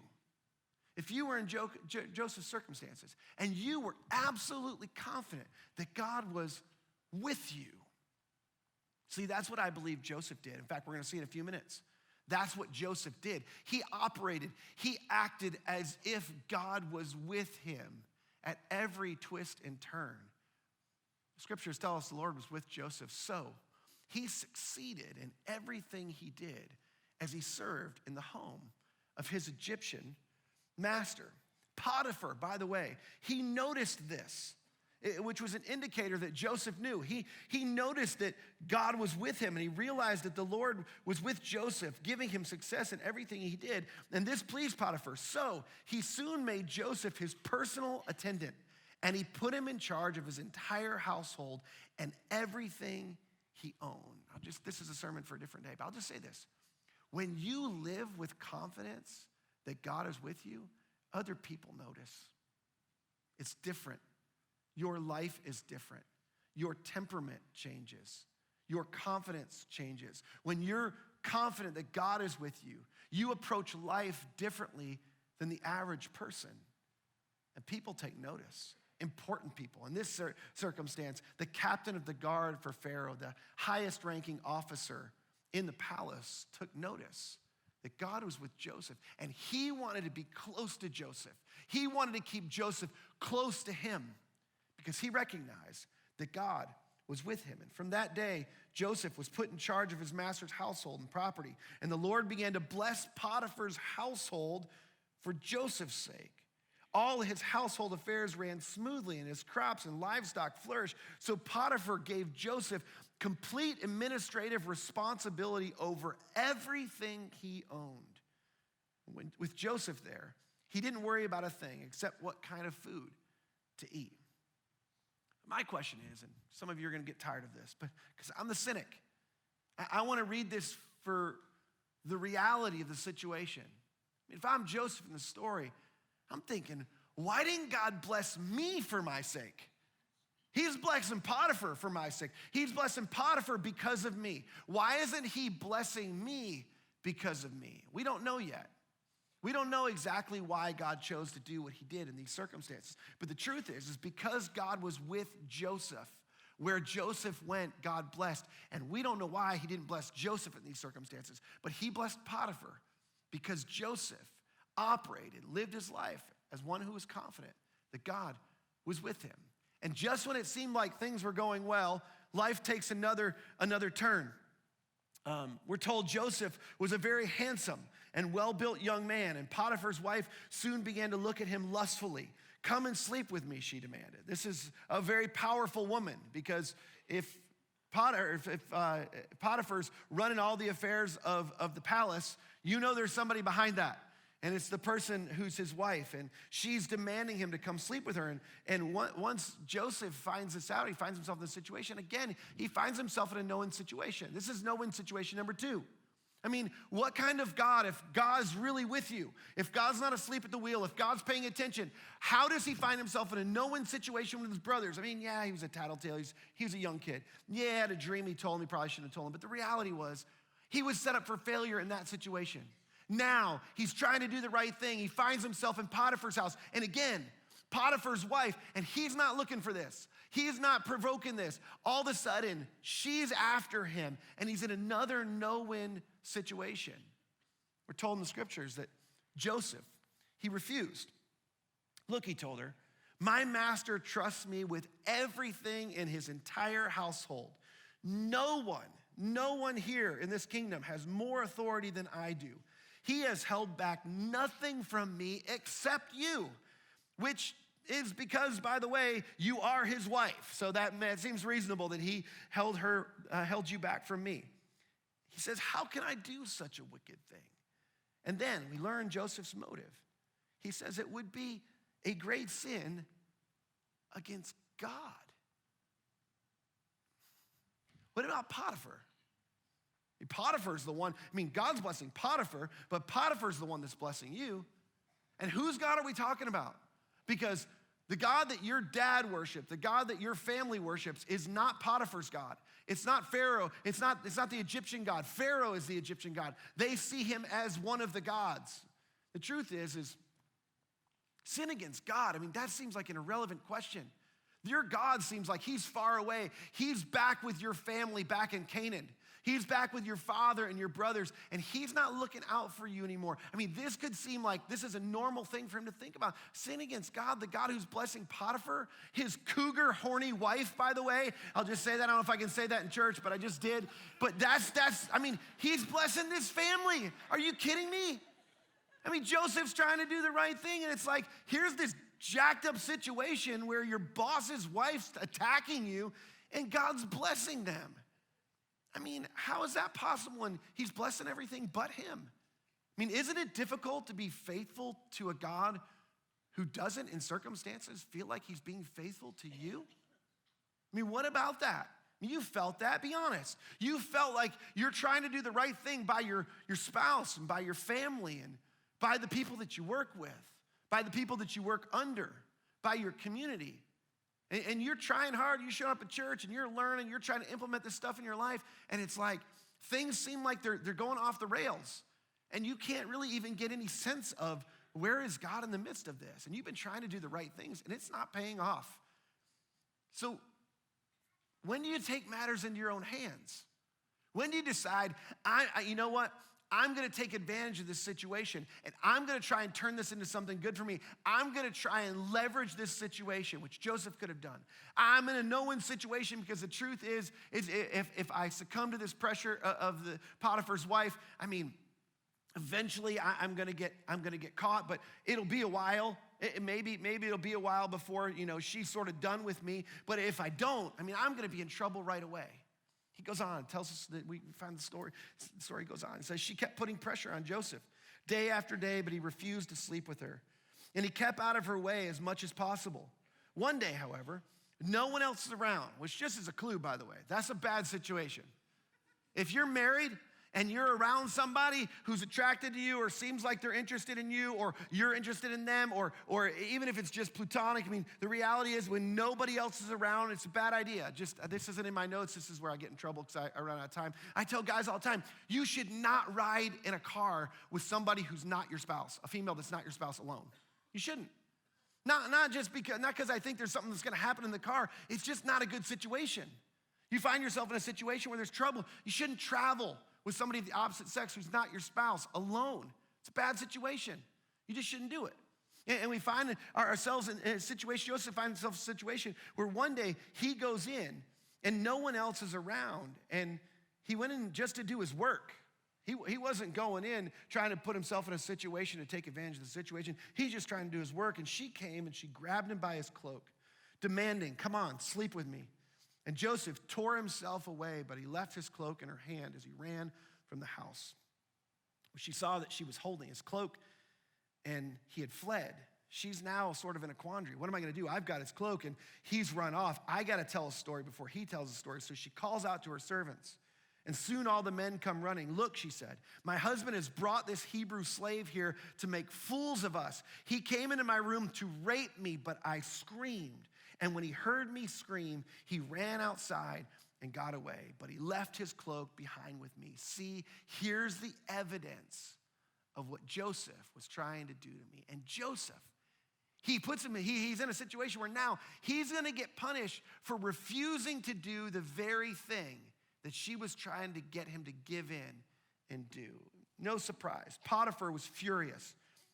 if you were in Joseph's circumstances and you were absolutely confident that God was with you? See, that's what I believe Joseph did. In fact, we're going to see in a few minutes. That's what Joseph did. He operated, he acted as if God was with him at every twist and turn. The scriptures tell us the Lord was with Joseph, so he succeeded in everything he did as he served in the home of his Egyptian master. Potiphar, by the way, he noticed this, which was an indicator that Joseph knew. He noticed that God was with him, and he realized that the Lord was with Joseph, giving him success in everything he did. And this pleased Potiphar. So he soon made Joseph his personal attendant, and he put him in charge of his entire household and everything he owned. This is a sermon for a different day, but I'll just say this. When you live with confidence that God is with you, other people notice. It's different. Your life is different. Your temperament changes. Your confidence changes. When you're confident that God is with you, you approach life differently than the average person. And people take notice. Important people. In this circumstance, the captain of the guard for Pharaoh, the highest ranking officer in the palace, took notice that God was with Joseph, and he wanted to be close to Joseph. He wanted to keep Joseph close to him because he recognized that God was with him. And from that day, Joseph was put in charge of his master's household and property, and the Lord began to bless Potiphar's household for Joseph's sake. All his household affairs ran smoothly, and his crops and livestock flourished. So Potiphar gave Joseph complete administrative responsibility over everything he owned. With Joseph there, he didn't worry about a thing except what kind of food to eat. My question is, and some of you are going to get tired of this, but because I'm the cynic, I want to read this for the reality of the situation. If I'm Joseph in the story, I'm thinking, why didn't God bless me for my sake? He's blessing Potiphar for my sake. He's blessing Potiphar because of me. Why isn't he blessing me because of me? We don't know yet. We don't know exactly why God chose to do what he did in these circumstances. But the truth is because God was with Joseph, where Joseph went, God blessed. And we don't know why he didn't bless Joseph in these circumstances, but he blessed Potiphar because Joseph operated, lived his life as one who was confident that God was with him. And just when it seemed like things were going well, life takes another turn. We're told Joseph was a very handsome and well-built young man, and Potiphar's wife soon began to look at him lustfully. Come and sleep with me, she demanded. This is a very powerful woman, because if Potiphar's running all the affairs of the palace, you know there's somebody behind that. And it's the person who's his wife, and she's demanding him to come sleep with her. And once Joseph finds this out, he finds himself in this situation. Again, he finds himself in a no-win situation. This is no-win situation number 2. I mean, what kind of God, if God's really with you, if God's not asleep at the wheel, if God's paying attention, how does he find himself in a no-win situation with his brothers? I mean, yeah, he was a tattletale. He was a young kid. Yeah, he had a dream he told him. He probably shouldn't have told him. But the reality was he was set up for failure in that situation. Now, he's trying to do the right thing. He finds himself in Potiphar's house. And again, Potiphar's wife, and he's not looking for this. He's not provoking this. All of a sudden, she's after him, and he's in another no-win situation. We're told in the scriptures that Joseph, he refused. Look, he told her, my master trusts me with everything in his entire household. No one here in this kingdom has more authority than I do. He has held back nothing from me except you, which is because, by the way, you are his wife. So that seems reasonable that he held you back from me. He says, how can I do such a wicked thing? And then we learn Joseph's motive. He says it would be a great sin against God. What about Potiphar? Potiphar's the one, God's blessing Potiphar, but Potiphar's the one that's blessing you. And whose God are we talking about? Because the God that your dad worshiped, the God that your family worships, is not Potiphar's God. It's not Pharaoh. It's not the Egyptian God. Pharaoh is the Egyptian God. They see him as one of the gods. The truth is sin against God, that seems like an irrelevant question. Your God seems like he's far away. He's back with your family back in Canaan. He's back with your father and your brothers, and he's not looking out for you anymore. I mean, this could seem like this is a normal thing for him to think about. Sin against God, the God who's blessing Potiphar, his cougar, horny wife, by the way. I'll just say that. I don't know if I can say that in church, but I just did. But I mean, he's blessing this family. Are you kidding me? I mean, Joseph's trying to do the right thing, and it's like, here's this jacked up situation where your boss's wife's attacking you, and God's blessing them. I mean, how is that possible when he's blessing everything but him? I mean, isn't it difficult to be faithful to a God who doesn't, in circumstances, feel like he's being faithful to you? I mean, what about that? I mean, you felt that, be honest. You felt like you're trying to do the right thing by your spouse and by your family and by the people that you work with, by the people that you work under, by your community. And you're trying hard, you show up at church and you're learning, you're trying to implement this stuff in your life, and it's like things seem like they're going off the rails. And you can't really even get any sense of where is God in the midst of this? And you've been trying to do the right things and it's not paying off. So when do you take matters into your own hands? When do you decide, you know what? I'm gonna take advantage of this situation and I'm gonna try and turn this into something good for me. I'm gonna try and leverage this situation, which Joseph could have done. I'm in a no-win situation because the truth is if I succumb to this pressure of the Potiphar's wife, I mean, eventually I'm gonna get caught, but it'll be a while. Maybe it'll be a while before, she's sort of done with me. But if I don't, I mean, I'm gonna be in trouble right away. He goes on, tells us that we find the story. The story goes on. It says, she kept putting pressure on Joseph day after day, but he refused to sleep with her. And he kept out of her way as much as possible. One day, however, no one else is around, which just is a clue, by the way. That's a bad situation. If you're married and you're around somebody who's attracted to you or seems like they're interested in you or you're interested in them or even if it's just platonic, I mean, the reality is when nobody else is around, it's a bad idea. This isn't in my notes. This is where I get in trouble because I run out of time. I tell guys all the time, you should not ride in a car with somebody who's not your spouse, a female that's not your spouse alone. You shouldn't. Not because I think there's something that's gonna happen in the car. It's just not a good situation. You find yourself in a situation where there's trouble. You shouldn't travel with somebody of the opposite sex who's not your spouse alone. It's a bad situation. You just shouldn't do it. And we find ourselves in a situation, Joseph finds himself in a situation where one day he goes in and no one else is around and he went in just to do his work. He wasn't going in trying to put himself in a situation to take advantage of the situation. He's just trying to do his work, and she came and she grabbed him by his cloak, demanding, come on, sleep with me. And Joseph tore himself away, but he left his cloak in her hand as he ran from the house. She saw that she was holding his cloak and he had fled. She's now sort of in a quandary. What am I gonna do? I've got his cloak and he's run off. I gotta tell a story before he tells a story. So she calls out to her servants. And soon all the men come running. Look, she said, my husband has brought this Hebrew slave here to make fools of us. He came into my room to rape me, but I screamed. And when he heard me scream, he ran outside and got away. But he left his cloak behind with me. See, here's the evidence of what Joseph was trying to do to me. And Joseph, he's in a situation where now he's gonna get punished for refusing to do the very thing that she was trying to get him to give in and do. No surprise, Potiphar was furious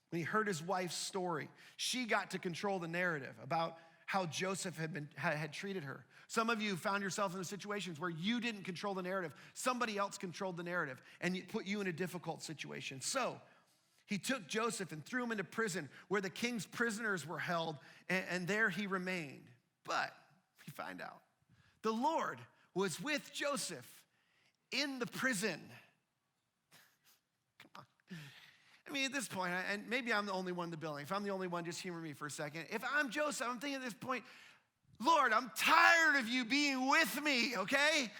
when he heard his wife's story. She got to control the narrative about how Joseph had treated her. Some of you found yourself in situations where you didn't control the narrative. Somebody else controlled the narrative and it put you in a difficult situation. So he took Joseph and threw him into prison where the king's prisoners were held, and there he remained. But we find out the Lord was with Joseph in the prison. Come on. I mean, at this point, and maybe I'm the only one in the building. If I'm the only one, just humor me for a second. If I'm Joseph, I'm thinking at this point, Lord, I'm tired of you being with me, okay?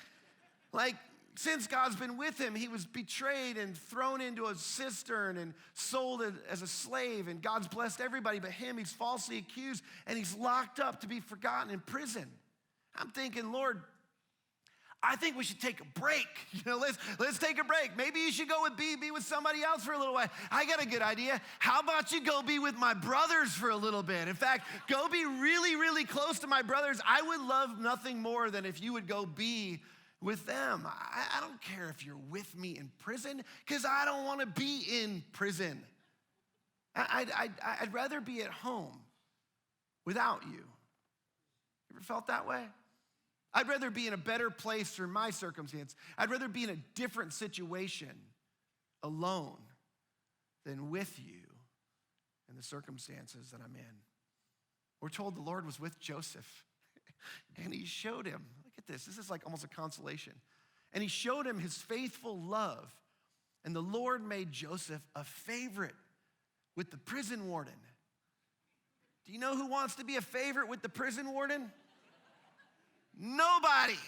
Like, since God's been with him, he was betrayed and thrown into a cistern and sold as a slave, and God's blessed everybody but him. He's falsely accused, and he's locked up to be forgotten in prison. I'm thinking, Lord, I think we should take a break. Let's take a break. Maybe you should go be with somebody else for a little while. I got a good idea. How about you go be with my brothers for a little bit? In fact, go be really, really close to my brothers. I would love nothing more than if you would go be with them. I don't care if you're with me in prison, because I don't want to be in prison. I'd rather be at home without you. You ever felt that way? I'd rather be in a better place through my circumstance. I'd rather be in a different situation alone than with you in the circumstances that I'm in. We're told the Lord was with Joseph, and he showed him. Look at this. This is like almost a consolation. And he showed him his faithful love, and the Lord made Joseph a favorite with the prison warden. Do you know who wants to be a favorite with the prison warden? Nobody.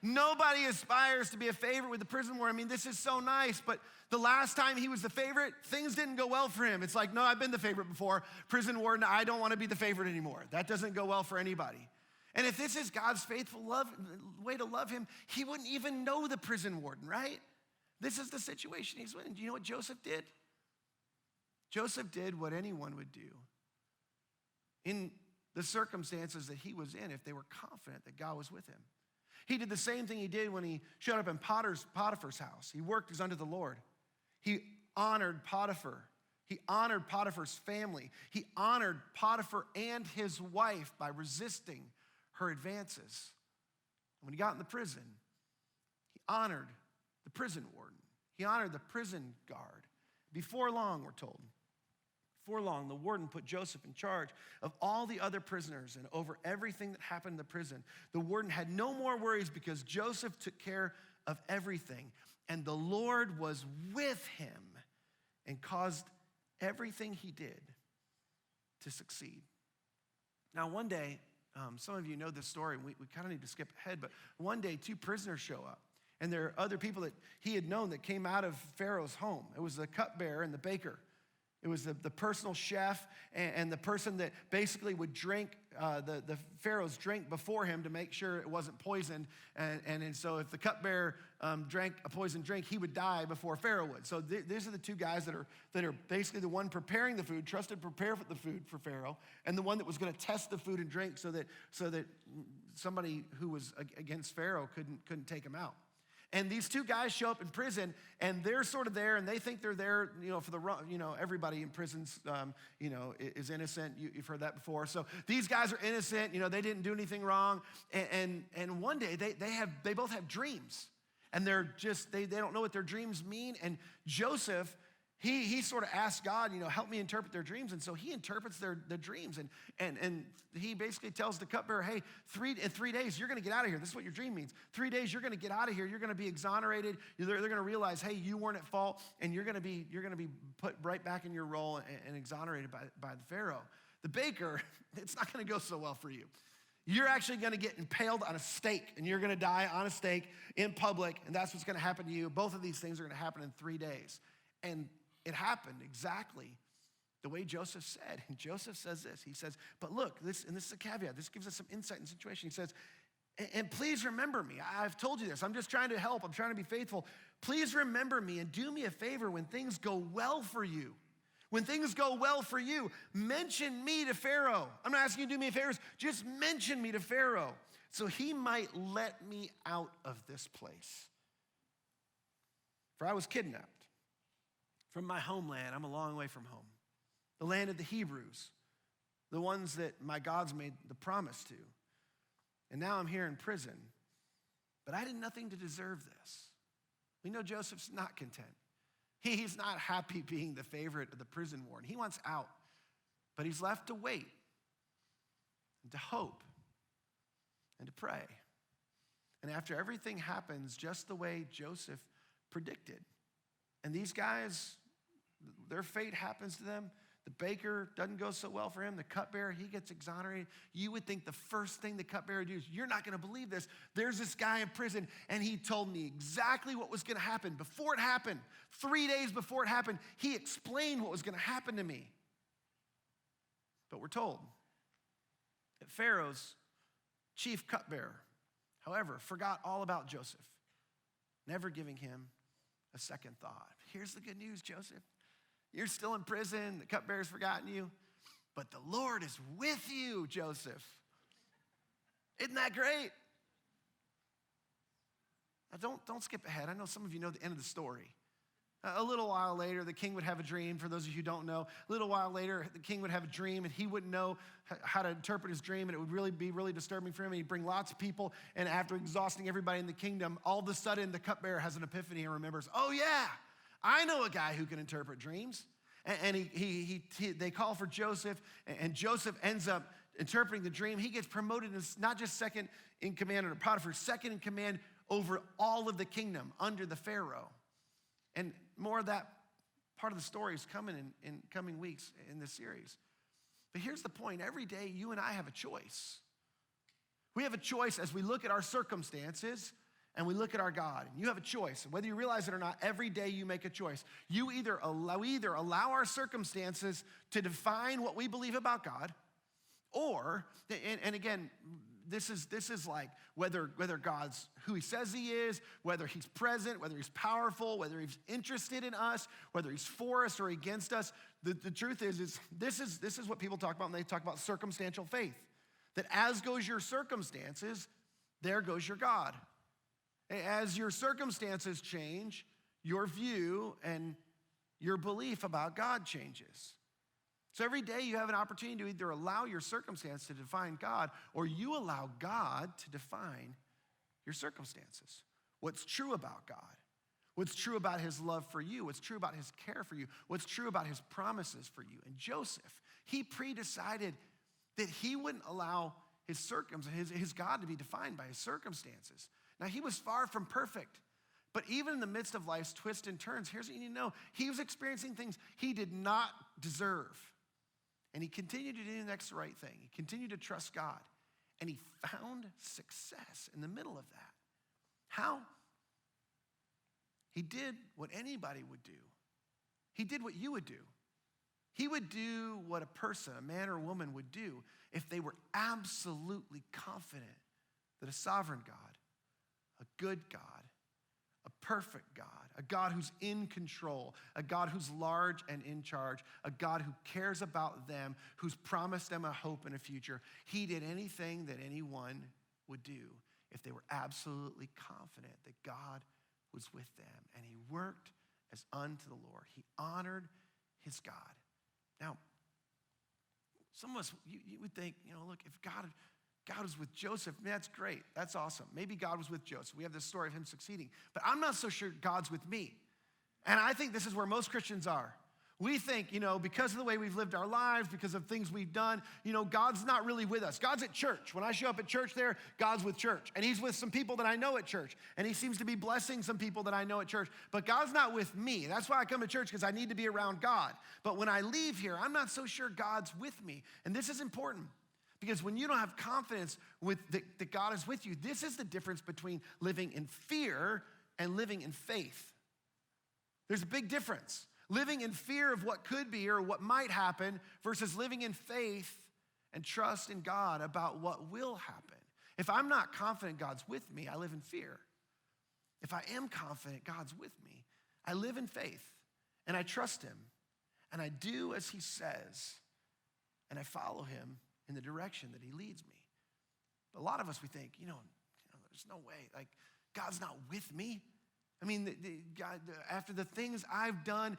Nobody aspires to be a favorite with the prison warden. I mean, this is so nice, but the last time he was the favorite, things didn't go well for him. It's like, no, I've been the favorite before. Prison warden, I don't want to be the favorite anymore. That doesn't go well for anybody. And if this is God's faithful way to love him, he wouldn't even know the prison warden, right? This is the situation he's in. Do you know what Joseph did? Joseph did what anyone would do in the circumstances that he was in if they were confident that God was with him. He did the same thing he did when he showed up in Potiphar's house. He worked as unto the Lord. He honored Potiphar. He honored Potiphar's family. He honored Potiphar and his wife by resisting her advances. And when he got in the prison, he honored the prison warden. He honored the prison guard. Before long, we're told, before long, the warden put Joseph in charge of all the other prisoners and over everything that happened in the prison. The warden had no more worries because Joseph took care of everything. And the Lord was with him and caused everything he did to succeed. Now, one day, some of you know this story. We kind of need to skip ahead, but one day, 2 prisoners show up. And there are other people that he had known that came out of Pharaoh's home. It was the cupbearer and the baker. It was the personal chef and the person that basically would drink the Pharaoh's drink before him to make sure it wasn't poisoned. And so if the cupbearer drank a poisoned drink, he would die before Pharaoh would. So these are the 2 guys that are basically the one preparing the food, trusted to prepare the food for Pharaoh, and the one that was going to test the food and drink so that somebody who was against Pharaoh couldn't take him out. And these 2 guys show up in prison, and they're sort of there, and they think they're there, for the, everybody in prisons, is innocent. You've heard that before. So these guys are innocent. They didn't do anything wrong. And one day they both have dreams, and they don't know what their dreams mean. And Joseph, he sort of asks God, help me interpret their dreams. And so he interprets their dreams. And he basically tells the cupbearer, hey, in 3 days, you're going to get out of here. This is what your dream means. 3 days, you're going to get out of here. You're going to be exonerated. They're going to realize, hey, you weren't at fault. And you're going to be put right back in your role and exonerated by the Pharaoh. The baker, it's not going to go so well for you. You're actually going to get impaled on a stake, and you're going to die on a stake in public. And that's what's going to happen to you. Both of these things are going to happen in 3 days. And it happened exactly the way Joseph said. And Joseph says this. He says, but look, and this is a caveat. This gives us some insight in the situation. He says, and please remember me. I've told you this. I'm just trying to help. I'm trying to be faithful. Please remember me and do me a favor when things go well for you. When things go well for you, mention me to Pharaoh. I'm not asking you to do me a favor. Just mention me to Pharaoh so he might let me out of this place. For I was kidnapped from my homeland. I'm a long way from home. The land of the Hebrews, the ones that my gods made the promise to. And now I'm here in prison. But I did nothing to deserve this. We know Joseph's not content. He's not happy being the favorite of the prison warden. He wants out. But he's left to wait and to hope and to pray. And after everything happens just the way Joseph predicted, and these guys, their fate happens to them. The baker doesn't go so well for him. The cupbearer, he gets exonerated. You would think the first thing the cupbearer would do is, you're not going to believe this. There's this guy in prison, and he told me exactly what was going to happen. Before it happened, 3 days before it happened, he explained what was going to happen to me. But we're told that Pharaoh's chief cupbearer However, forgot all about Joseph, never giving him a second thought. Here's the good news, Joseph. You're still in prison. The cupbearer's forgotten you. But the Lord is with you, Joseph. Isn't that great? Now don't skip ahead. I know some of you know the end of the story. A little while later, the king would have a dream. For those of you who don't know, a little while later, the king would have a dream, and he wouldn't know how to interpret his dream, and it would really be really disturbing for him. And he'd bring lots of people, and after exhausting everybody in the kingdom, all of a sudden, the cupbearer has an epiphany and remembers, oh yeah, I know a guy who can interpret dreams. And they call for Joseph, and Joseph ends up interpreting the dream. He gets promoted as not just second in command under Potiphar, second in command over all of the kingdom under the Pharaoh. And more of that part of the story is coming in coming weeks in this series. But here's the point. Every day, you and I have a choice. We have a choice as we look at our circumstances and we look at our God. And you have a choice. Whether you realize it or not, every day you make a choice. We either allow our circumstances to define what we believe about God, or, and again, this is like whether God's who he says he is, whether he's present, whether he's powerful, whether he's interested in us, whether he's for us or against us. The truth is this is what people talk about when they talk about circumstantial faith. That as goes your circumstances, there goes your God. As your circumstances change, your view and your belief about God changes. So every day you have an opportunity to either allow your circumstance to define God, or you allow God to define your circumstances. What's true about God? What's true about his love for you? What's true about his care for you? What's true about his promises for you? And Joseph, he pre-decided that he wouldn't allow his God to be defined by his circumstances. Now, he was far from perfect, but even in the midst of life's twists and turns, here's what you need to know. He was experiencing things he did not deserve. And he continued to do the next right thing. He continued to trust God. And he found success in the middle of that. How? He did what anybody would do. He did what you would do. He would do what a person, a man or a woman, would do if they were absolutely confident that a sovereign God, a good God, a perfect God, a God who's in control, a God who's large and in charge, a God who cares about them, who's promised them a hope and a future. He did anything that anyone would do if they were absolutely confident that God was with them. And he worked as unto the Lord. He honored his God. Now, some of us, you would think, look, if God was with Joseph, man, that's great. That's awesome. Maybe God was with Joseph. We have this story of him succeeding. But I'm not so sure God's with me. And I think this is where most Christians are. We think, because of the way we've lived our lives, because of things we've done, God's not really with us. God's at church. When I show up at church there, God's with church. And he's with some people that I know at church. And he seems to be blessing some people that I know at church. But God's not with me. That's why I come to church, because I need to be around God. But when I leave here, I'm not so sure God's with me. And this is important. Because when you don't have confidence that God is with you, this is the difference between living in fear and living in faith. There's a big difference. Living in fear of what could be or what might happen versus living in faith and trust in God about what will happen. If I'm not confident God's with me, I live in fear. If I am confident God's with me, I live in faith and I trust him and I do as he says and I follow him in the direction that he leads me. But a lot of us, we think, there's no way, like God's not with me. I mean, God, after the things I've done,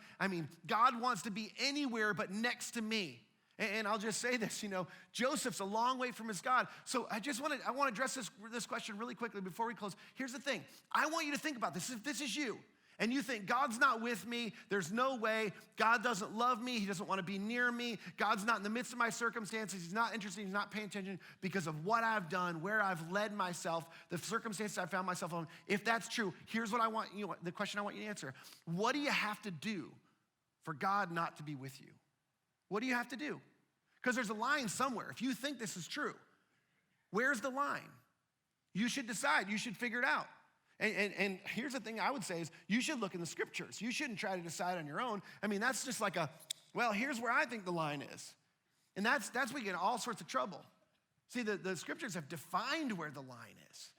God wants to be anywhere but next to me. And I'll just say this, Joseph's a long way from his God. So I want to address this question really quickly before we close. Here's the thing. I want you to think about this. If this is you, and you think, God's not with me, there's no way, God doesn't love me, he doesn't want to be near me, God's not in the midst of my circumstances, he's not interested, he's not paying attention because of what I've done, where I've led myself, the circumstances I found myself in. If that's true, here's what I want the question I want you to answer. What do you have to do for God not to be with you? What do you have to do? Because there's a line somewhere. If you think this is true, where's the line? You should decide, you should figure it out. And here's the thing I would say is you should look in the scriptures. You shouldn't try to decide on your own. That's just like here's where I think the line is. And that's where you get in all sorts of trouble. See, the scriptures have defined where the line is.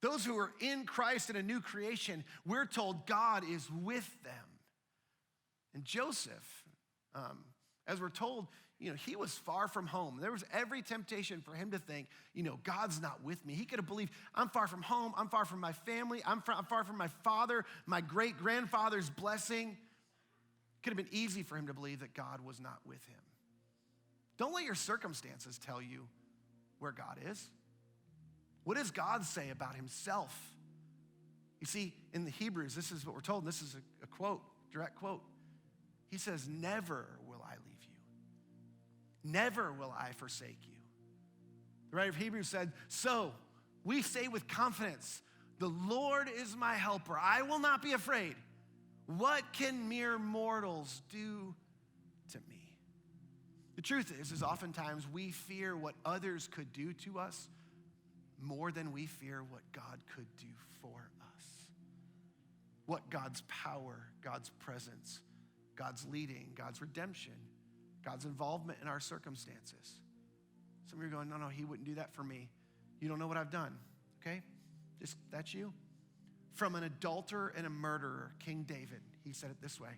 Those who are in Christ and a new creation, we're told God is with them. And Joseph, as we're told, he was far from home. There was every temptation for him to think, God's not with me. He could have believed, I'm far from home. I'm far from my family. I'm far from my father, my great-grandfather's blessing. It could have been easy for him to believe that God was not with him. Don't let your circumstances tell you where God is. What does God say about himself? You see, in the Hebrews, this is what we're told, and this is a quote, direct quote. He says, never will I leave you. Never will I forsake you. The writer of Hebrews said, so we say with confidence, the Lord is my helper. I will not be afraid. What can mere mortals do to me? The truth is oftentimes we fear what others could do to us more than we fear what God could do for us. What God's power, God's presence, God's leading, God's redemption, God's involvement in our circumstances. Some of you are going, no, he wouldn't do that for me. You don't know what I've done, okay? That's you. From an adulterer and a murderer, King David, he said it this way.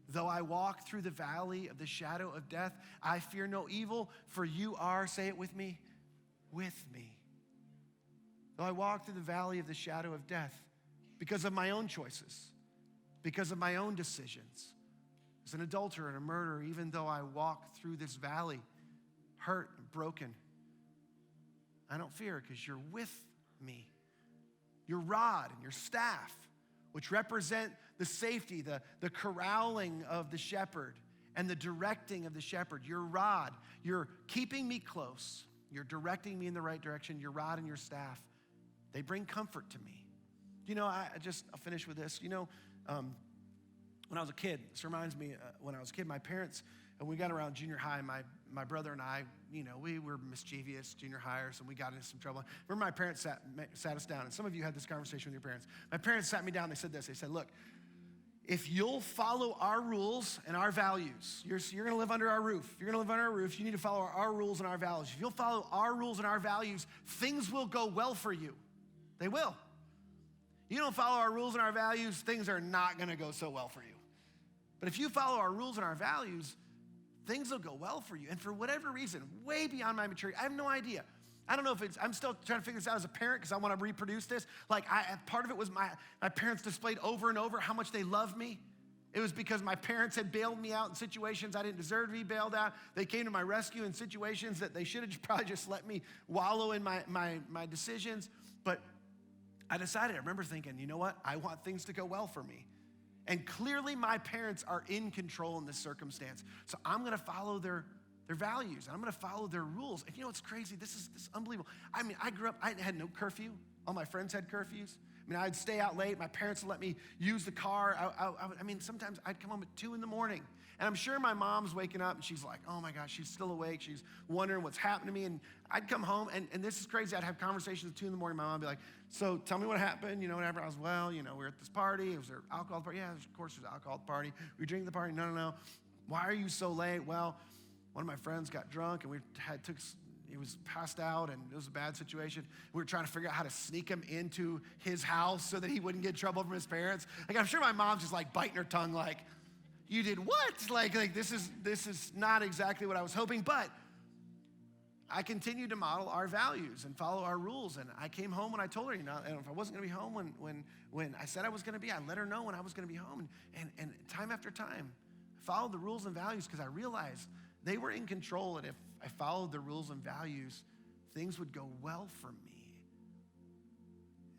Though I walk through the valley of the shadow of death, I fear no evil, for you are, say it with me, with me. Though I walk through the valley of the shadow of death, because of my own choices, because of my own decisions, as an adulterer and a murderer, even though I walk through this valley, hurt and broken, I don't fear because you're with me. Your rod and your staff, which represent the safety, the corralling of the shepherd and the directing of the shepherd. Your rod, you're keeping me close. You're directing me in the right direction. Your rod and your staff, they bring comfort to me. I'll finish with this. When I was a kid, this reminds me, when I was a kid, my parents, and we got around junior high, my brother and I, we were mischievous junior hires, and we got into some trouble. Remember, my parents sat us down, and some of you had this conversation with your parents. My parents sat me down, they said this, they said, look, if you'll follow our rules and our values, you're gonna live under our roof. You're gonna live under our roof, you need to follow our rules and our values. If you'll follow our rules and our values, things will go well for you. They will. You don't follow our rules and our values, things are not gonna go so well for you. But if you follow our rules and our values, things will go well for you. And for whatever reason, way beyond my maturity, I have no idea. I don't know if I'm still trying to figure this out as a parent because I want to reproduce this. Part of it was my parents displayed over and over how much they love me. It was because my parents had bailed me out in situations I didn't deserve to be bailed out. They came to my rescue in situations that they should have probably just let me wallow in my decisions. But I remember thinking, you know what? I want things to go well for me. And clearly my parents are in control in this circumstance. So I'm gonna follow their values. I'm gonna follow their rules. And it's crazy, this is unbelievable. I grew up, I had no curfew. All my friends had curfews. I'd stay out late. My parents would let me use the car. Sometimes I'd come home at 2 a.m. And I'm sure my mom's waking up and she's like, oh my gosh, she's still awake. She's wondering what's happened to me. And I'd come home and this is crazy. I'd have conversations at 2 a.m. My mom would be like, so tell me what happened, whatever. I was, we're at this party. It was an alcohol party. Yeah, of course there's an alcohol party. We drink at the party. No. Why are you so late? Well, one of my friends got drunk and he was passed out and it was a bad situation. We were trying to figure out how to sneak him into his house so that he wouldn't get in trouble from his parents. I'm sure my mom's just biting her tongue you did what? This is not exactly what I was hoping, but I continued to model our values and follow our rules. And I came home when I told her, and if I wasn't gonna be home when I said I was gonna be, I let her know when I was gonna be home. And time after time, I followed the rules and values because I realized they were in control. And if I followed the rules and values, things would go well for me.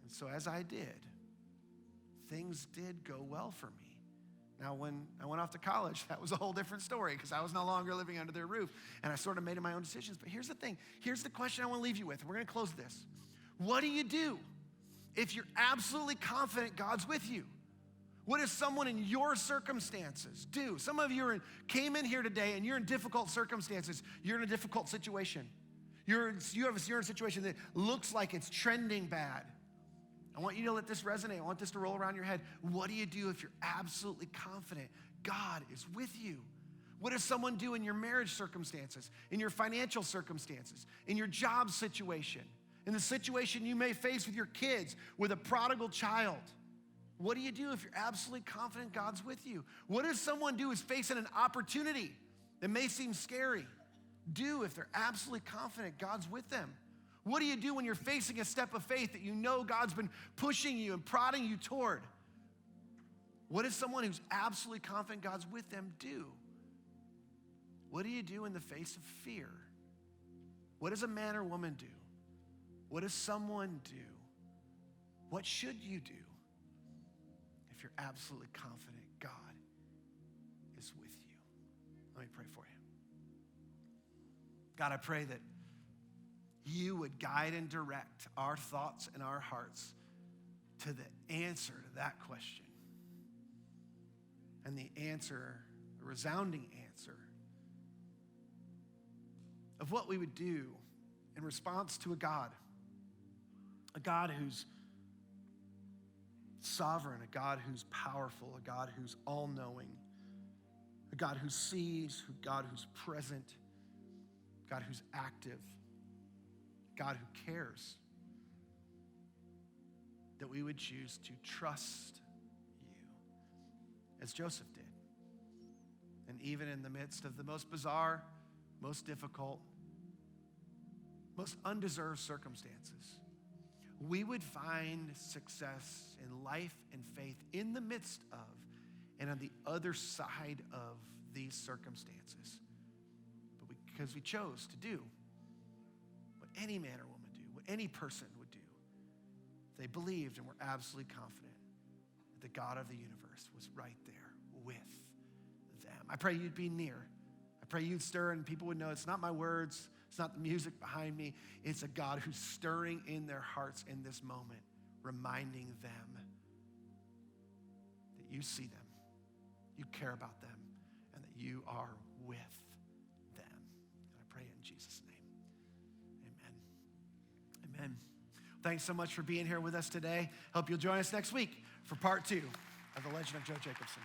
And so as I did, things did go well for me. Now, when I went off to college, that was a whole different story because I was no longer living under their roof and I sort of made my own decisions. But here's the thing. Here's the question I want to leave you with. We're going to close this. What do you do if you're absolutely confident God's with you? What does someone in your circumstances do? Some of you came in here today and you're in difficult circumstances. You're in a difficult situation. You're in a situation that looks like it's trending bad. I want you to let this resonate. I want this to roll around your head. What do you do if you're absolutely confident God is with you? What does someone do in your marriage circumstances, in your financial circumstances, in your job situation, In the situation you may face with your kids, with a prodigal child, what do you do if you're absolutely confident God's with you? What does someone do who's facing an opportunity that may seem scary do if they're absolutely confident God's with them? What do you do when you're facing a step of faith that you know God's been pushing you and prodding you toward? What does someone who's absolutely confident God's with them do? What do you do in the face of fear? What does a man or woman do? What does someone do? What should you do if you're absolutely confident God is with you? Let me pray for you. God, I pray that you would guide and direct our thoughts and our hearts to the answer to that question. And the answer, the resounding answer of what we would do in response to a God who's sovereign, a God who's powerful, a God who's all-knowing, a God who sees, a God who's present, a God who's active, a God who cares, that we would choose to trust you as Joseph did. And even in the midst of the most bizarre, most difficult, most undeserved circumstances, we would find success in life and faith in the midst of and on the other side of these circumstances. But because we chose to do what any man or woman do, what any person would do, they believed and were absolutely confident that the God of the universe was right there with them. I pray you'd be near. I pray you'd stir and people would know it's not my words, it's not the music behind me, it's a God who's stirring in their hearts in this moment, reminding them that you see them, you care about them, and that you are with them. And I pray in Jesus' name, amen. Amen. Thanks so much for being here with us today. Hope you'll join us next week for part 2 of The Legend of Joe Jacobson.